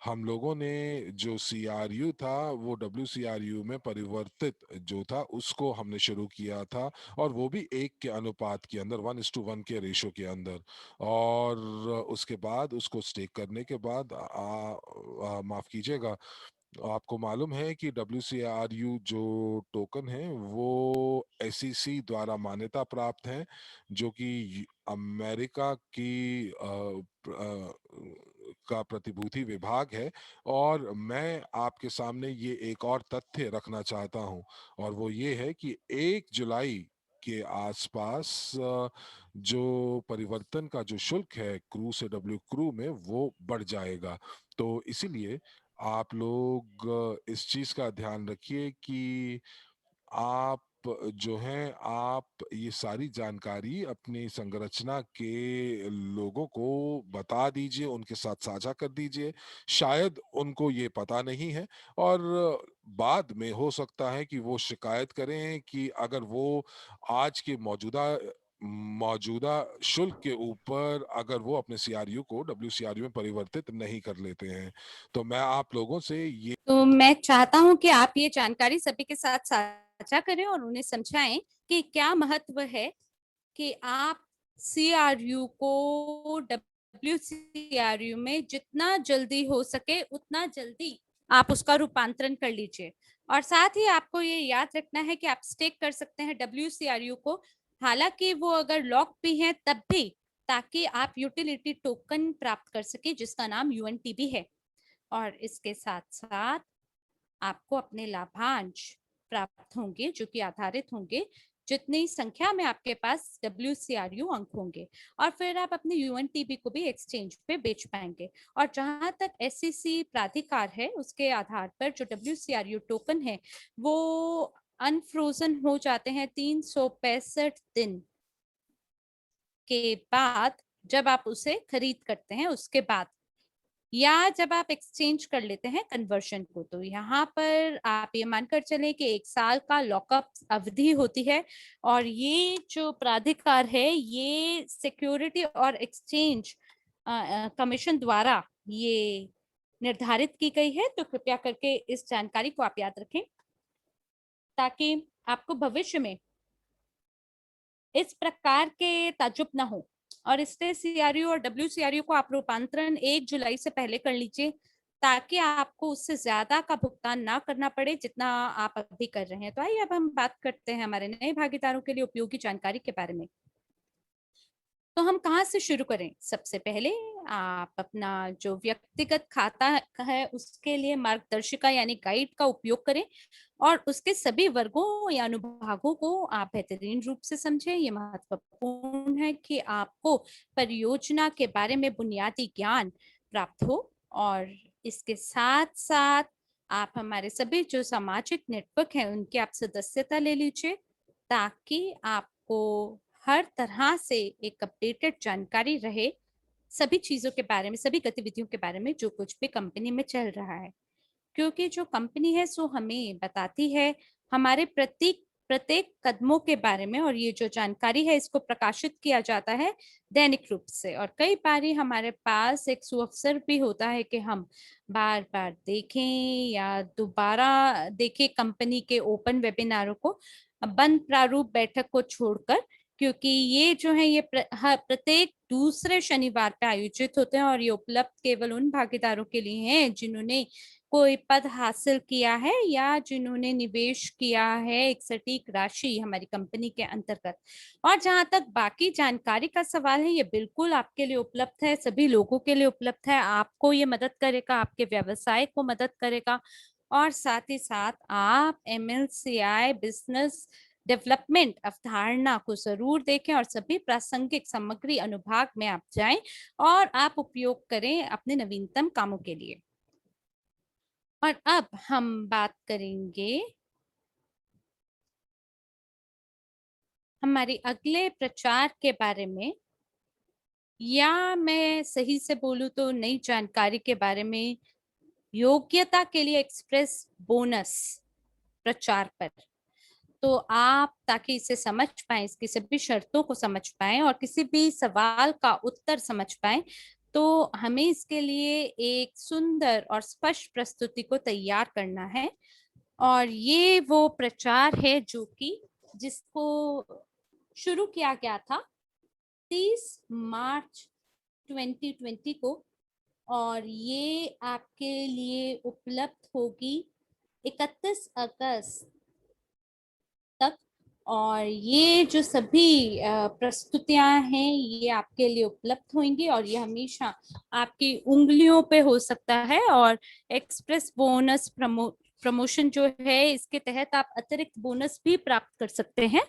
हम लोगों ने जो सीआरयू था वो डब्ल्यूसीआरयू में परिवर्तित जो था उसको हमने शुरू किया था और वो भी 1 के अनुपात के अंदर 1:1 के रेशो के अंदर और उसके बाद उसको स्टेक करने के बाद माफ कीजिएगा आपको मालूम है कि WCRU जो टोकन है वो SEC द्वारा मान्यता प्राप्त है जो कि अमेरिका की का प्रतिभूति विभाग है और मैं आपके सामने ये एक और तथ्य रखना चाहता हूं और वो ये है कि 1 जुलाई के आसपास जो परिवर्तन का जो शुल्क है क्रू से डब्ल्यू क्रू में वो बढ़ जाएगा। तो इसीलिए आप लोग इस चीज का ध्यान रखिए कि आप जो हैं आप ये सारी जानकारी अपनी संरचना के लोगों को बता दीजिए, उनके साथ साझा कर दीजिए। शायद उनको ये पता नहीं है और बाद में हो सकता है कि वो शिकायत करें कि अगर वो आज के मौजूदा शुल्क के ऊपर अगर वो अपने सीआरयू को डब्ल्यूसीआरयू में परिवर्तित नहीं कर लेते हैं। तो मैं आप लोगों से ये तो मैं चाहता हूं कि आप ये जानकारी सभी के साथ साझा करें और उन्हें समझाएं कि क्या महत्व है कि आप सीआरयू को डब्ल्यूसीआरयू में जितना जल्दी हो सके उतना जल्दी आप उसका रूपांतरण कर लीजिए और साथ ही आपको ये याद रखना है कि आप स्टेक कर सकते हैं डब्ल्यूसीआरयू को, हालांकि वो अगर लॉक भी है तब भी, ताकि आप यूटिलिटी टोकन प्राप्त कर सके जिसका नाम यूएनटीबी है और इसके साथ साथ आपको अपने लाभांश प्राप्त होंगे जो कि आधारित होंगे जितनी संख्या में आपके पास WCRU अंक होंगे और फिर आप अपने यूएनटीबी को भी एक्सचेंज पे बेच पाएंगे। और जहां तक SEC प्राधिकार है उसके आधार पर जो WCRU टोकन है वो अनफ्रोजन हो जाते हैं 365 दिन के बाद, जब आप उसे खरीद करते हैं उसके बाद या जब आप एक्सचेंज कर लेते हैं कन्वर्शन को। तो यहाँ पर आप ये मानकर चलें कि 1 साल का लॉकअप अवधि होती है और ये जो प्राधिकार है ये सिक्योरिटी और एक्सचेंज कमीशन द्वारा ये निर्धारित की गई है। तो कृपया करके इस जानकारी को आप याद रखें ताकि आपको भविष्य में इस प्रकार के ताज्जुब ना हो। और इससे सीआरयू और डब्ल्यूसीआरयू को आप रूपांतरण 1 जुलाई से पहले कर लीजिए ताकि आपको उससे ज्यादा का भुगतान ना करना पड़े जितना आप अभी कर रहे हैं। तो आइए अब हम बात करते हैं हमारे नए भागीदारों के लिए उपयोगी जानकारी के बारे में। तो हम कहाँ से शुरू करें? सबसे पहले आप अपना जो व्यक्तिगत खाता है उसके लिए मार्गदर्शिका यानी गाइड का उपयोग करें और उसके सभी वर्गों या अनुभागों को आप बेहतरीन रूप से समझें। ये महत्वपूर्ण है कि आपको परियोजना के बारे में बुनियादी ज्ञान प्राप्त हो और इसके साथ साथ आप हमारे सभी जो सामाजिक नेटवर्क हैं उनकी आप सदस्यता ले लीजिए ताकि आपको हर तरह से एक अपडेटेड जानकारी रहे सभी चीजों के बारे में, सभी गतिविधियों के बारे में जो कुछ भी कंपनी में चल रहा है। क्योंकि जो कंपनी है सो हमें बताती है हमारे प्रत्येक प्रत्येक कदमों के बारे में और ये जो जानकारी है इसको प्रकाशित किया जाता है दैनिक रूप से। और कई बार हमारे पास एक सुअवसर भी होता है कि हम बार बार देखें या दोबारा देखें कंपनी के ओपन वेबिनारों को बंद प्रारूप बैठक को छोड़कर, क्योंकि ये जो है ये प्रत्येक दूसरे शनिवार पे आयोजित होते हैं और ये उपलब्ध केवल उन भागीदारों के लिए हैं जिन्होंने कोई पद हासिल किया है या जिन्होंने निवेश किया है एक सटीक राशि हमारी कंपनी के अंतर्गत। और जहां तक बाकी जानकारी का सवाल है ये बिल्कुल आपके लिए उपलब्ध है, सभी लोगों के लिए उपलब्ध है। आपको ये मदद करेगा, आपके व्यवसाय को मदद करेगा और साथ ही साथ आप MLCI बिजनेस डेवलपमेंट अवधारणा को जरूर देखें और सभी प्रासंगिक सामग्री अनुभाग में आप जाएं और आप उपयोग करें अपने नवीनतम कामों के लिए। और अब हम बात करेंगे हमारे अगले प्रचार के बारे में, या मैं सही से बोलूं तो नई जानकारी के बारे में, योग्यता के लिए एक्सप्रेस बोनस प्रचार पर। तो आप ताकि इसे समझ पाएं, इसकी सभी शर्तों को समझ पाएं और किसी भी सवाल का उत्तर समझ पाएं, तो हमें इसके लिए एक सुंदर और स्पष्ट प्रस्तुति को तैयार करना है। और ये वो प्रचार है जो कि जिसको शुरू किया गया था 30 मार्च 2020 को और ये आपके लिए उपलब्ध होगी 31 अगस्त तक। और ये जो सभी प्रस्तुतियां हैं ये आपके लिए उपलब्ध होंगी और ये हमेशा आपकी उंगलियों पे हो सकता है। और एक्सप्रेस बोनस प्रमोशन जो है इसके तहत आप अतिरिक्त बोनस भी प्राप्त कर सकते हैं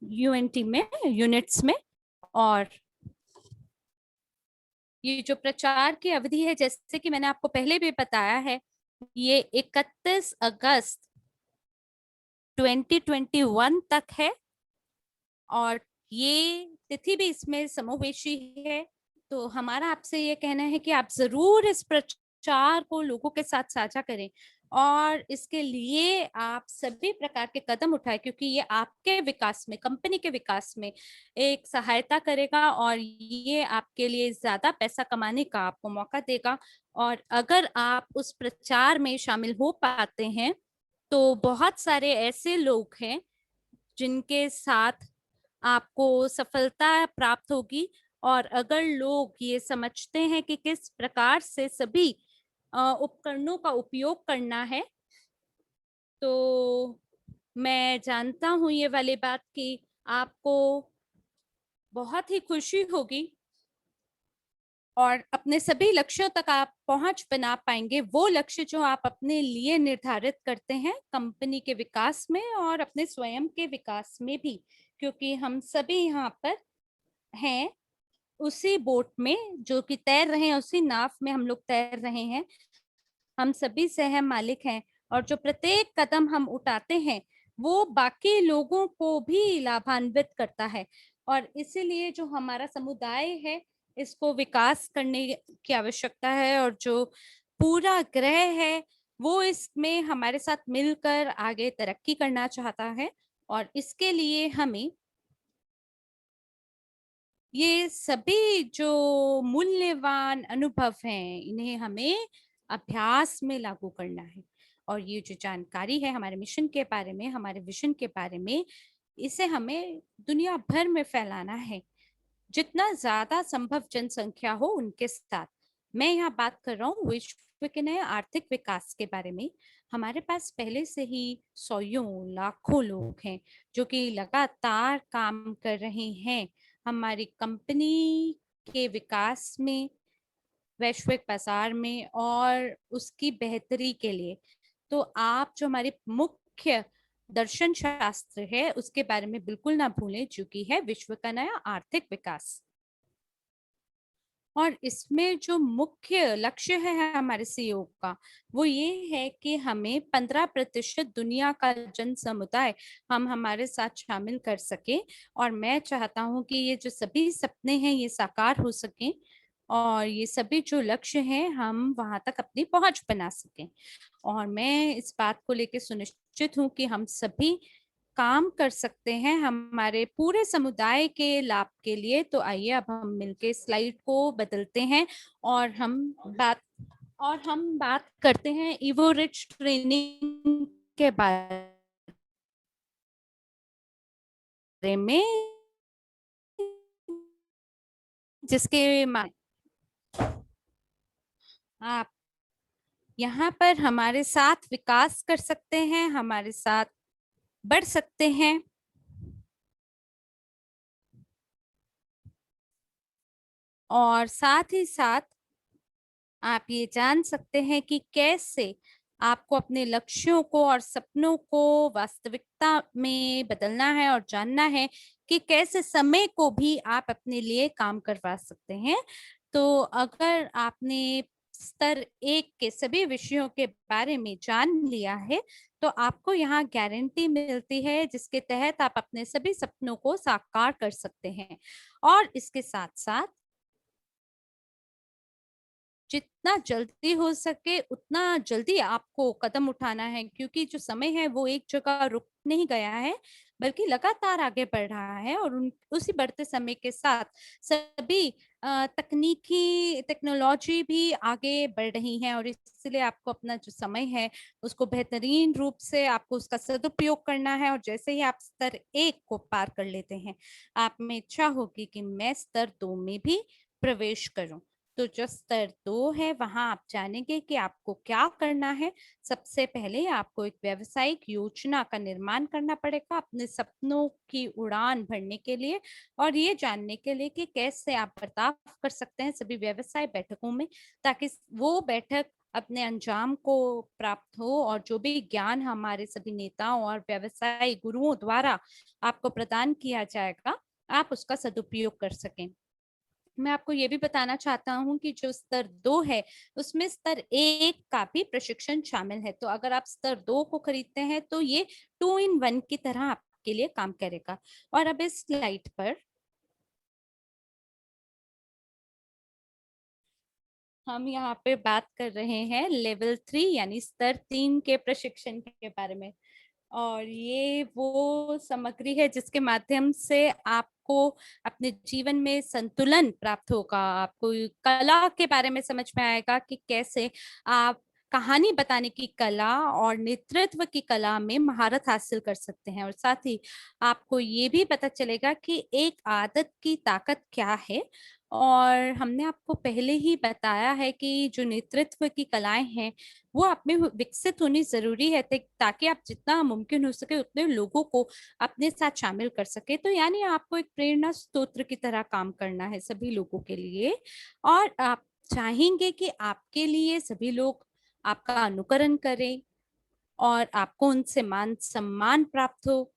यूएनटी में, यूनिट्स में। और ये जो प्रचार की अवधि है जैसे कि मैंने आपको पहले भी बताया है, ये 31 अगस्त 2021 तक है और ये तिथि भी इसमें समोवेशी है। तो हमारा आपसे ये कहना है कि आप जरूर इस प्रचार को लोगों के साथ साझा करें और इसके लिए आप सभी प्रकार के कदम उठाएं, क्योंकि ये आपके विकास में, कंपनी के विकास में एक सहायता करेगा और ये आपके लिए ज्यादा पैसा कमाने का आपको मौका देगा। और अगर आप उस प्रचार में शामिल हो पाते हैं तो बहुत सारे ऐसे लोग हैं जिनके साथ आपको सफलता प्राप्त होगी। और अगर लोग ये समझते हैं कि किस प्रकार से सभी उपकरणों का उपयोग करना है, तो मैं जानता हूं ये वाली बात कि आपको बहुत ही खुशी होगी और अपने सभी लक्ष्यों तक आप पहुंच बना पाएंगे, वो लक्ष्य जो आप अपने लिए निर्धारित करते हैं कंपनी के विकास में और अपने स्वयं के विकास में भी, क्योंकि हम सभी यहाँ पर हैं उसी बोट में जो कि तैर रहे हैं, उसी नाव में हम लोग तैर रहे हैं। हम सभी सह मालिक हैं और जो प्रत्येक कदम हम उठाते हैं वो बाकी लोगों को भी लाभान्वित करता है। और इसीलिए जो हमारा समुदाय है इसको विकास करने की आवश्यकता है और जो पूरा ग्रह है वो इसमें हमारे साथ मिलकर आगे तरक्की करना चाहता है। और इसके लिए हमें ये सभी जो मूल्यवान अनुभव हैं इन्हें हमें अभ्यास में लागू करना है। और ये जो जानकारी है हमारे मिशन के बारे में, हमारे विजन के बारे में, इसे हमें दुनिया भर में फैलाना है, जितना ज्यादा संभव जनसंख्या हो उनके साथ। मैं यहाँ बात कर रहा हूँ विश्व के नए आर्थिक विकास के बारे में। हमारे पास पहले से ही सौयों लाखों लोग हैं जो कि लगातार काम कर रहे हैं हमारी कंपनी के विकास में, वैश्विक बाजार में और उसकी बेहतरी के लिए। तो आप जो हमारे मुख्य दर्शन शास्त्र है उसके बारे में बिल्कुल ना भूलें, जो कि है विश्व का नया आर्थिक विकास। और इसमें जो मुख्य लक्ष्य है हमारे सहयोग का, वो ये है कि हमें 15% दुनिया का जन समुदाय हम हमारे साथ शामिल कर सके। और मैं चाहता हूँ कि ये जो सभी सपने हैं ये साकार हो सके और ये सभी जो लक्ष्य हैं हम वहां तक अपनी पहुंच बना सकें। और मैं इस बात को लेकर सुनिश्चित हूँ कि हम सभी काम कर सकते हैं हमारे पूरे समुदाय के लाभ के लिए। तो आइए अब हम मिलके स्लाइड को बदलते हैं और हम बात करते हैं इवो रिच ट्रेनिंग के बारे में, जिसके आप यहाँ पर हमारे साथ विकास कर सकते हैं, हमारे साथ बढ़ सकते हैं। और साथ ही साथ आप ये जान सकते हैं कि कैसे आपको अपने लक्ष्यों को और सपनों को वास्तविकता में बदलना है और जानना है कि कैसे समय को भी आप अपने लिए काम करवा सकते हैं। तो अगर आपने स्तर 1 के सभी विषयों के बारे में जान लिया है तो आपको यहाँ गारंटी मिलती है जिसके तहत आप अपने सभी सपनों को साकार कर सकते हैं। और इसके साथ साथ जितना जल्दी हो सके उतना जल्दी आपको कदम उठाना है, क्योंकि जो समय है वो एक जगह रुक नहीं गया है बल्कि लगातार आगे बढ़ रहा है। और उसी बढ़ते समय के साथ सभी तकनीकी टेक्नोलॉजी भी आगे बढ़ रही है और इसलिए आपको अपना जो समय है उसको बेहतरीन रूप से आपको उसका सदुपयोग करना है। और जैसे ही आप स्तर 1 को पार कर लेते हैं आप में इच्छा होगी कि मैं स्तर 2 में भी प्रवेश करूं। तो जो स्तर 2 है वहां आप जानेंगे कि आपको क्या करना है। सबसे पहले आपको एक व्यावसायिक योजना का निर्माण करना पड़ेगा अपने सपनों की उड़ान भरने के लिए और ये जानने के लिए कि कैसे आप बर्ताव कर सकते हैं सभी व्यवसाय बैठकों में, ताकि वो बैठक अपने अंजाम को प्राप्त हो और जो भी ज्ञान हमारे सभी नेताओं और व्यवसाय गुरुओं द्वारा आपको प्रदान किया जाएगा आप उसका सदुपयोग कर सकें। मैं आपको ये भी बताना चाहता हूँ कि जो स्तर 2 है उसमें स्तर 1 का भी प्रशिक्षण शामिल है। तो अगर आप स्तर 2 को खरीदते हैं तो ये 2 इन 1 की तरह आपके लिए काम करेगा। और अब इस स्लाइड पर हम यहाँ पे बात कर रहे हैं लेवल 3 यानी स्तर 3 के प्रशिक्षण के बारे में। और ये वो सामग्री है जिसके माध्यम से आपको अपने जीवन में संतुलन प्राप्त होगा। आपको कला के बारे में समझ में आएगा कि कैसे आप कहानी बताने की कला और नेतृत्व की कला में महारत हासिल कर सकते हैं। और साथ ही आपको ये भी पता चलेगा कि एक आदत की ताकत क्या है। और हमने आपको पहले ही बताया है कि जो नेतृत्व की कलाएं हैं वो आप में विकसित होनी जरूरी है ताकि आप जितना मुमकिन हो सके उतने लोगों को अपने साथ शामिल कर सके। तो यानी आपको एक प्रेरणा स्रोत की तरह काम करना है सभी लोगों के लिए। और आप चाहेंगे कि आपके लिए सभी लोग आपका अनुकरण करें और आपको उनसे मान सम्मान प्राप्त हो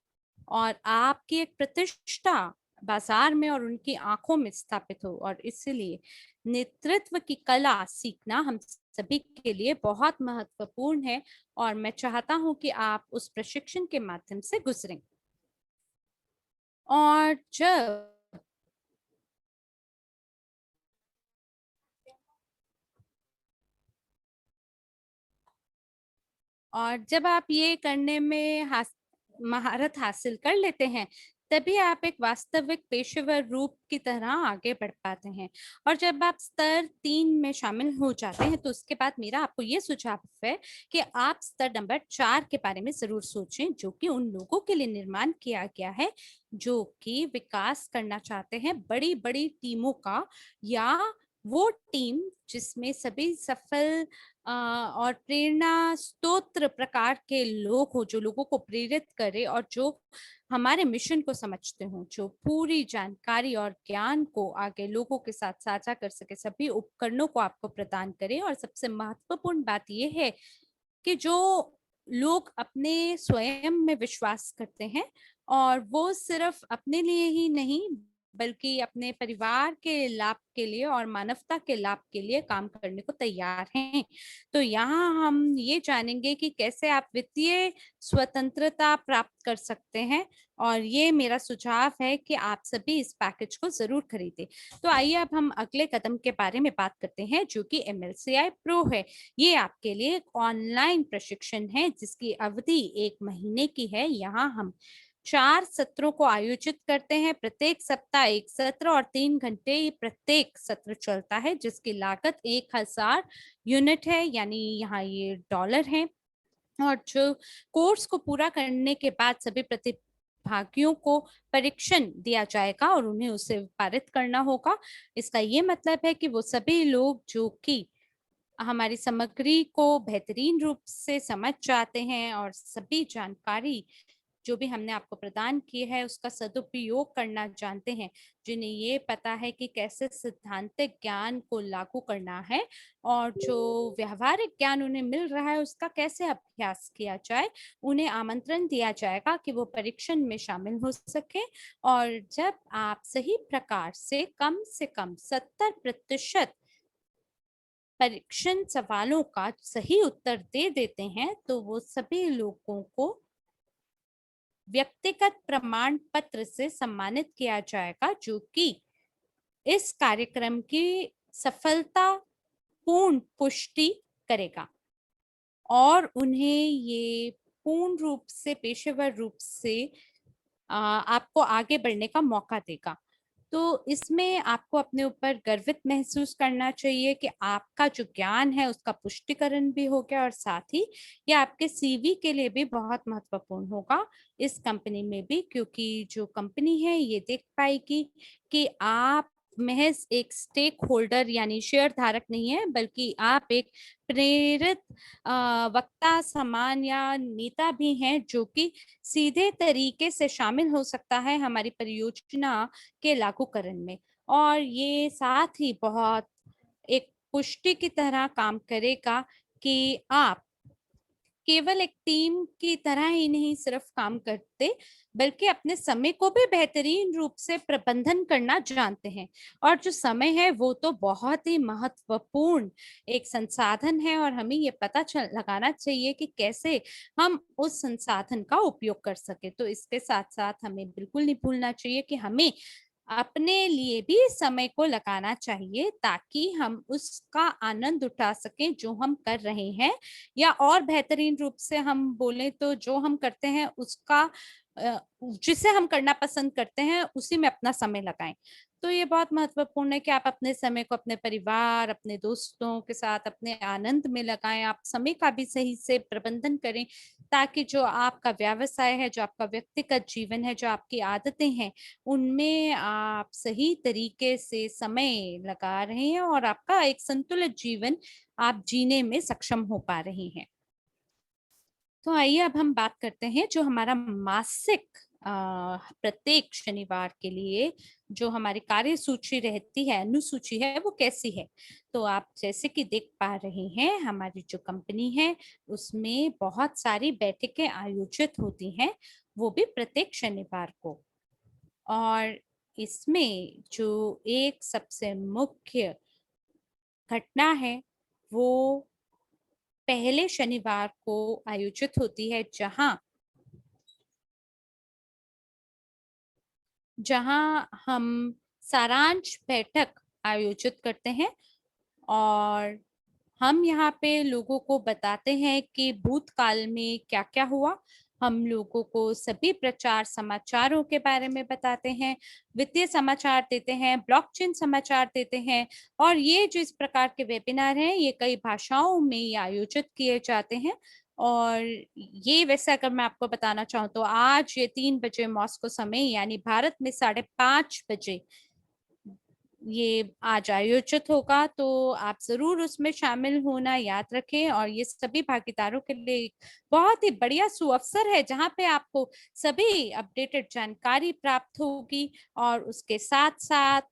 और आपकी एक प्रतिष्ठा बाजार में और उनकी आंखों में स्थापित हो। और इसलिए नेतृत्व की कला सीखना हम सभी के लिए बहुत महत्वपूर्ण है और मैं चाहता हूं कि आप उस प्रशिक्षण के माध्यम से गुजरें। और जब आप ये करने में महारत हासिल कर लेते हैं तभी आप एक वास्तविक पेशेवर रूप की तरह आगे बढ़ पाते हैं। और जब आप स्तर 3 में शामिल हो जाते हैं तो उसके बाद मेरा आपको ये सुझाव है कि आप स्तर नंबर 4 के बारे में जरूर सोचें, जो कि उन लोगों के लिए निर्माण किया गया है जो कि विकास करना चाहते हैं बड़ी बड़ी टीमों का या वो टीम जिसमें सभी सफल और प्रेरणा स्तोत्र प्रकार के लोग हो, जो लोगों को प्रेरित करे और जो हमारे मिशन को समझते हो, जो पूरी जानकारी और ज्ञान को आगे लोगों के साथ साझा कर सके, सभी उपकरणों को आपको प्रदान करे। और सबसे महत्वपूर्ण बात यह है कि जो लोग अपने स्वयं में विश्वास करते हैं और वो सिर्फ अपने लिए ही नहीं बल्कि अपने परिवार के लाभ के लिए और मानवता के लाभ के लिए काम करने को तैयार हैं। तो यहाँ हम ये जानेंगे कि कैसे आप वित्तीय स्वतंत्रता प्राप्त कर सकते हैं, और ये मेरा सुझाव है कि आप सभी इस पैकेज को जरूर खरीदें। तो आइए अब हम अगले कदम के बारे में बात करते हैं, जो कि MLCI प्रो है। ये आपके लिए एक ऑनलाइन प्रशिक्षण है जिसकी अवधि 1 महीने की है। यहाँ हम 4 सत्रों को आयोजित करते हैं, प्रत्येक सप्ताह 1 सत्र और 3 घंटे प्रत्येक सत्र चलता है, जिसकी लागत 1000 यूनिट है, यानी यहाँ ये डॉलर है। और जो कोर्स को पूरा करने के बाद सभी प्रतिभागियों को परीक्षण दिया जाएगा और उन्हें उसे पारित करना होगा। इसका ये मतलब है कि वो सभी लोग जो कि हमारी सामग्री को बेहतरीन रूप से समझ जाते हैं और सभी जानकारी जो भी हमने आपको प्रदान की है उसका सदुपयोग करना जानते हैं, जिन्हें ये पता है कि कैसे सिद्धांतिक ज्ञान को लागू करना है और जो व्यवहारिक ज्ञान उन्हें मिल रहा है उसका कैसे अभ्यास किया जाए, उन्हें आमंत्रण दिया जाएगा कि वो परीक्षण में शामिल हो सके। और जब आप सही प्रकार से कम 70% परीक्षण सवालों का सही उत्तर दे देते हैं तो वो सभी लोगों को व्यक्तिगत प्रमाण पत्र से सम्मानित किया जाएगा, जो कि इस कार्यक्रम की सफलता पूर्ण पुष्टि करेगा और उन्हें ये पूर्ण रूप से पेशेवर रूप से आपको आगे बढ़ने का मौका देगा। तो इसमें आपको अपने ऊपर गर्वित महसूस करना चाहिए कि आपका जो ज्ञान है उसका पुष्टिकरण भी हो गया और साथ ही ये आपके CV के लिए भी बहुत महत्वपूर्ण होगा इस कंपनी में भी, क्योंकि जो कंपनी है ये देख पाएगी कि आप महज एक स्टेक होल्डर यानी शेयर धारक नहीं है, बल्कि आप एक प्रेरित वक्ता समान या नेता भी हैं जो कि सीधे तरीके से शामिल हो सकता है हमारी परियोजना के लागूकरण में। और ये साथ ही बहुत एक पुष्टि की तरह काम करेगा कि आप केवल एक टीम की तरह ही नहीं सिर्फ काम करते, बल्कि अपने समय को भी बेहतरीन रूप से प्रबंधन करना जानते हैं। और जो समय है वो तो बहुत ही महत्वपूर्ण एक संसाधन है और हमें ये पता लगाना चाहिए कि कैसे हम उस संसाधन का उपयोग कर सके। तो इसके साथ साथ हमें बिल्कुल नहीं भूलना चाहिए कि हमें अपने लिए भी समय को लगाना चाहिए ताकि हम उसका आनंद उठा सकें जो हम कर रहे हैं, या और बेहतरीन रूप से हम बोलें तो जो हम करते हैं उसका जिसे हम करना पसंद करते हैं उसी में अपना समय लगाएं। तो ये बहुत महत्वपूर्ण है कि आप अपने समय को अपने परिवार, अपने दोस्तों के साथ अपने आनंद में लगाएं। आप समय का भी सही से प्रबंधन करें ताकि जो आपका व्यवसाय है, जो आपका व्यक्तिगत जीवन है, जो आपकी आदतें हैं, उनमें आप सही तरीके से समय लगा रहे हैं और आपका एक संतुलित जीवन आप जीने में सक्षम हो पा रहे हैं। तो आइए अब हम बात करते हैं जो हमारा मासिक प्रत्येक शनिवार के लिए जो हमारी कार्य सूची रहती है, अनुसूची है, वो कैसी है। तो आप जैसे कि देख पा रहे हैं हमारी जो कंपनी है उसमें बहुत सारी बैठकें आयोजित होती हैं, वो भी प्रत्येक शनिवार को। और इसमें जो एक सबसे मुख्य घटना है वो पहले शनिवार को आयोजित होती है, जहां जहां हम सारांश बैठक आयोजित करते हैं और हम यहाँ पे लोगों को बताते हैं कि भूतकाल में क्या क्या हुआ। हम लोगों को सभी प्रचार समाचारों के बारे में बताते हैं, वित्तीय समाचार देते हैं, ब्लॉकचेन समाचार देते हैं। और ये जो इस प्रकार के वेबिनार हैं ये कई भाषाओं में ये आयोजित किए जाते हैं। और ये वैसे अगर मैं आपको बताना चाहूँ तो आज ये 3 बजे मॉस्को समय यानी भारत में 5:30 बजे ये आज आयोजित होगा, तो आप जरूर उसमें शामिल होना याद रखें। और ये सभी भागीदारों के लिए एक बहुत ही बढ़िया सुअवसर है, जहां पे आपको सभी अपडेटेड जानकारी प्राप्त होगी और उसके साथ साथ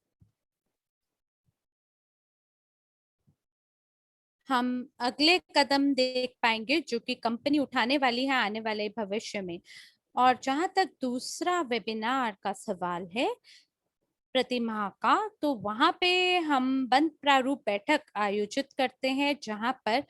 हम अगले कदम देख पाएंगे जो कि कंपनी उठाने वाली है आने वाले भविष्य में। और जहां तक दूसरा वेबिनार का सवाल है प्रतिमा का, तो वहां पे हम बंद प्रारूप बैठक आयोजित करते हैं, जहां पर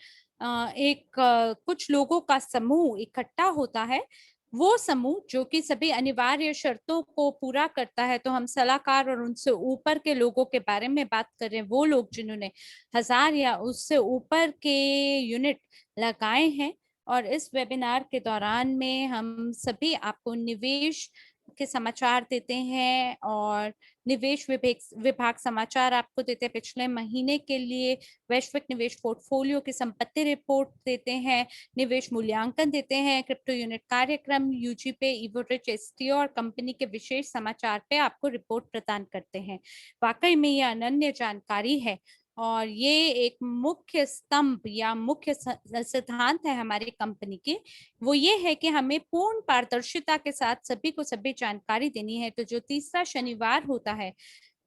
कुछ लोगों का समूह इकट्ठा होता है। वो समूह जो कि सभी अनिवार्य शर्तों को पूरा करता है, तो हम सलाहकार और उनसे ऊपर के लोगों के बारे में बात कर रहे हैं, वो लोग जिन्होंने 1000 या उससे ऊपर के यूनिट लगाए हैं। और इस वेबिनार के दौरान में हम सभी आपको निवेश के समाचार देते हैं, और निवेश विभाग समाचार आपको देते हैं पिछले महीने के लिए, वैश्विक निवेश पोर्टफोलियो की संपत्ति रिपोर्ट देते हैं, निवेश मूल्यांकन देते हैं, क्रिप्टो यूनिट कार्यक्रम, यूजी पे, इवोरिच, एसटीओ और कंपनी के विशेष समाचार पे आपको रिपोर्ट प्रदान करते हैं। वाकई में ये अनन्य जानकारी है, और ये एक मुख्य स्तंभ या मुख्य सिद्धांत है हमारी कंपनी की। वो ये है कि हमें पूर्ण पारदर्शिता के साथ सभी को सभी जानकारी देनी है। तो जो तीसरा शनिवार होता है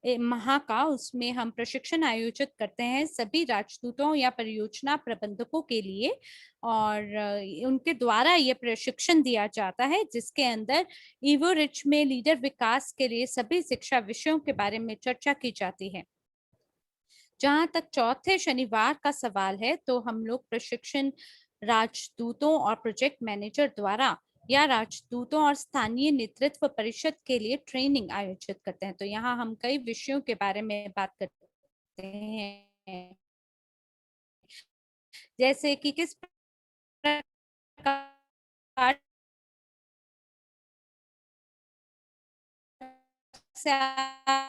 माह का, उसमें हम प्रशिक्षण आयोजित करते हैं सभी राजदूतों या परियोजना प्रबंधकों के लिए, और उनके द्वारा ये प्रशिक्षण दिया जाता है, जिसके अंदर ईवो रिच में लीडर विकास के लिए सभी शिक्षा विषयों के बारे में चर्चा की जाती है। जहां तक चौथे शनिवार का सवाल है, तो हम लोग प्रशिक्षण राजदूतों और प्रोजेक्ट मैनेजर द्वारा या राजदूतों और स्थानीय नेतृत्व परिषद के लिए ट्रेनिंग आयोजित करते हैं। तो यहाँ हम कई विषयों के बारे में बात करते हैं, जैसे कि किस प्रकार से आप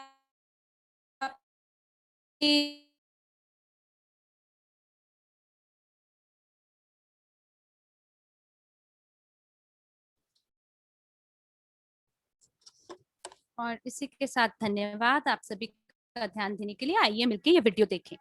और इसी के साथ धन्यवाद आप सभी का ध्यान देने के लिए। आइए मिलके ये वीडियो देखें।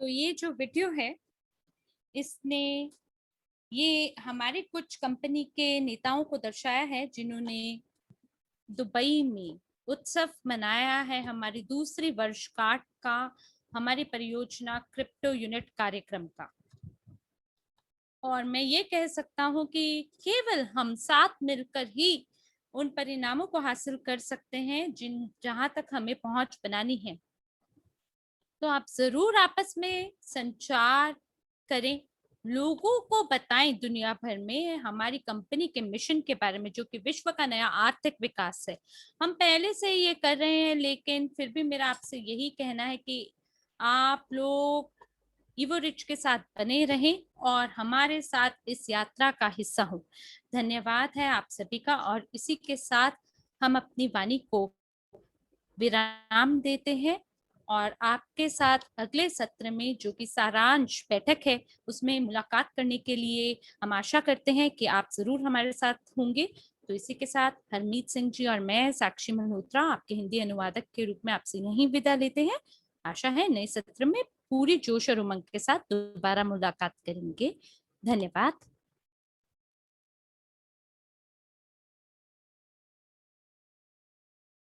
तो ये जो वीडियो है, इसने ये हमारे कुछ कंपनी के नेताओं को दर्शाया है जिन्होंने दुबई में उत्सव मनाया है हमारी दूसरी वर्षगांठ का, हमारी परियोजना क्रिप्टो यूनिट कार्यक्रम का। और मैं ये कह सकता हूं कि केवल हम साथ मिलकर ही उन परिणामों को हासिल कर सकते हैं जहां तक हमें पहुंच बनानी है। तो आप जरूर आपस में संचार करें, लोगों को बताएं दुनिया भर में हमारी कंपनी के मिशन के बारे में, जो कि विश्व का नया आर्थिक विकास है। हम पहले से ही ये कर रहे हैं, लेकिन फिर भी मेरा आपसे यही कहना है कि आप लोग इवो रिच के साथ बने रहें और हमारे साथ इस यात्रा का हिस्सा हो। धन्यवाद है आप सभी का, और इसी के साथ हम अपनी वाणी को विराम देते हैं और आपके साथ अगले सत्र में, जो कि सारांश बैठक है, उसमें मुलाकात करने के लिए हम आशा करते हैं कि आप जरूर हमारे साथ होंगे। तो इसी के साथ हरमीत सिंह जी और मैं साक्षी मल्होत्रा आपके हिंदी अनुवादक के रूप में आपसे यहीं विदा लेते हैं। आशा है नए सत्र में पूरी जोश और उमंग के साथ दोबारा मुलाकात करेंगे। धन्यवाद।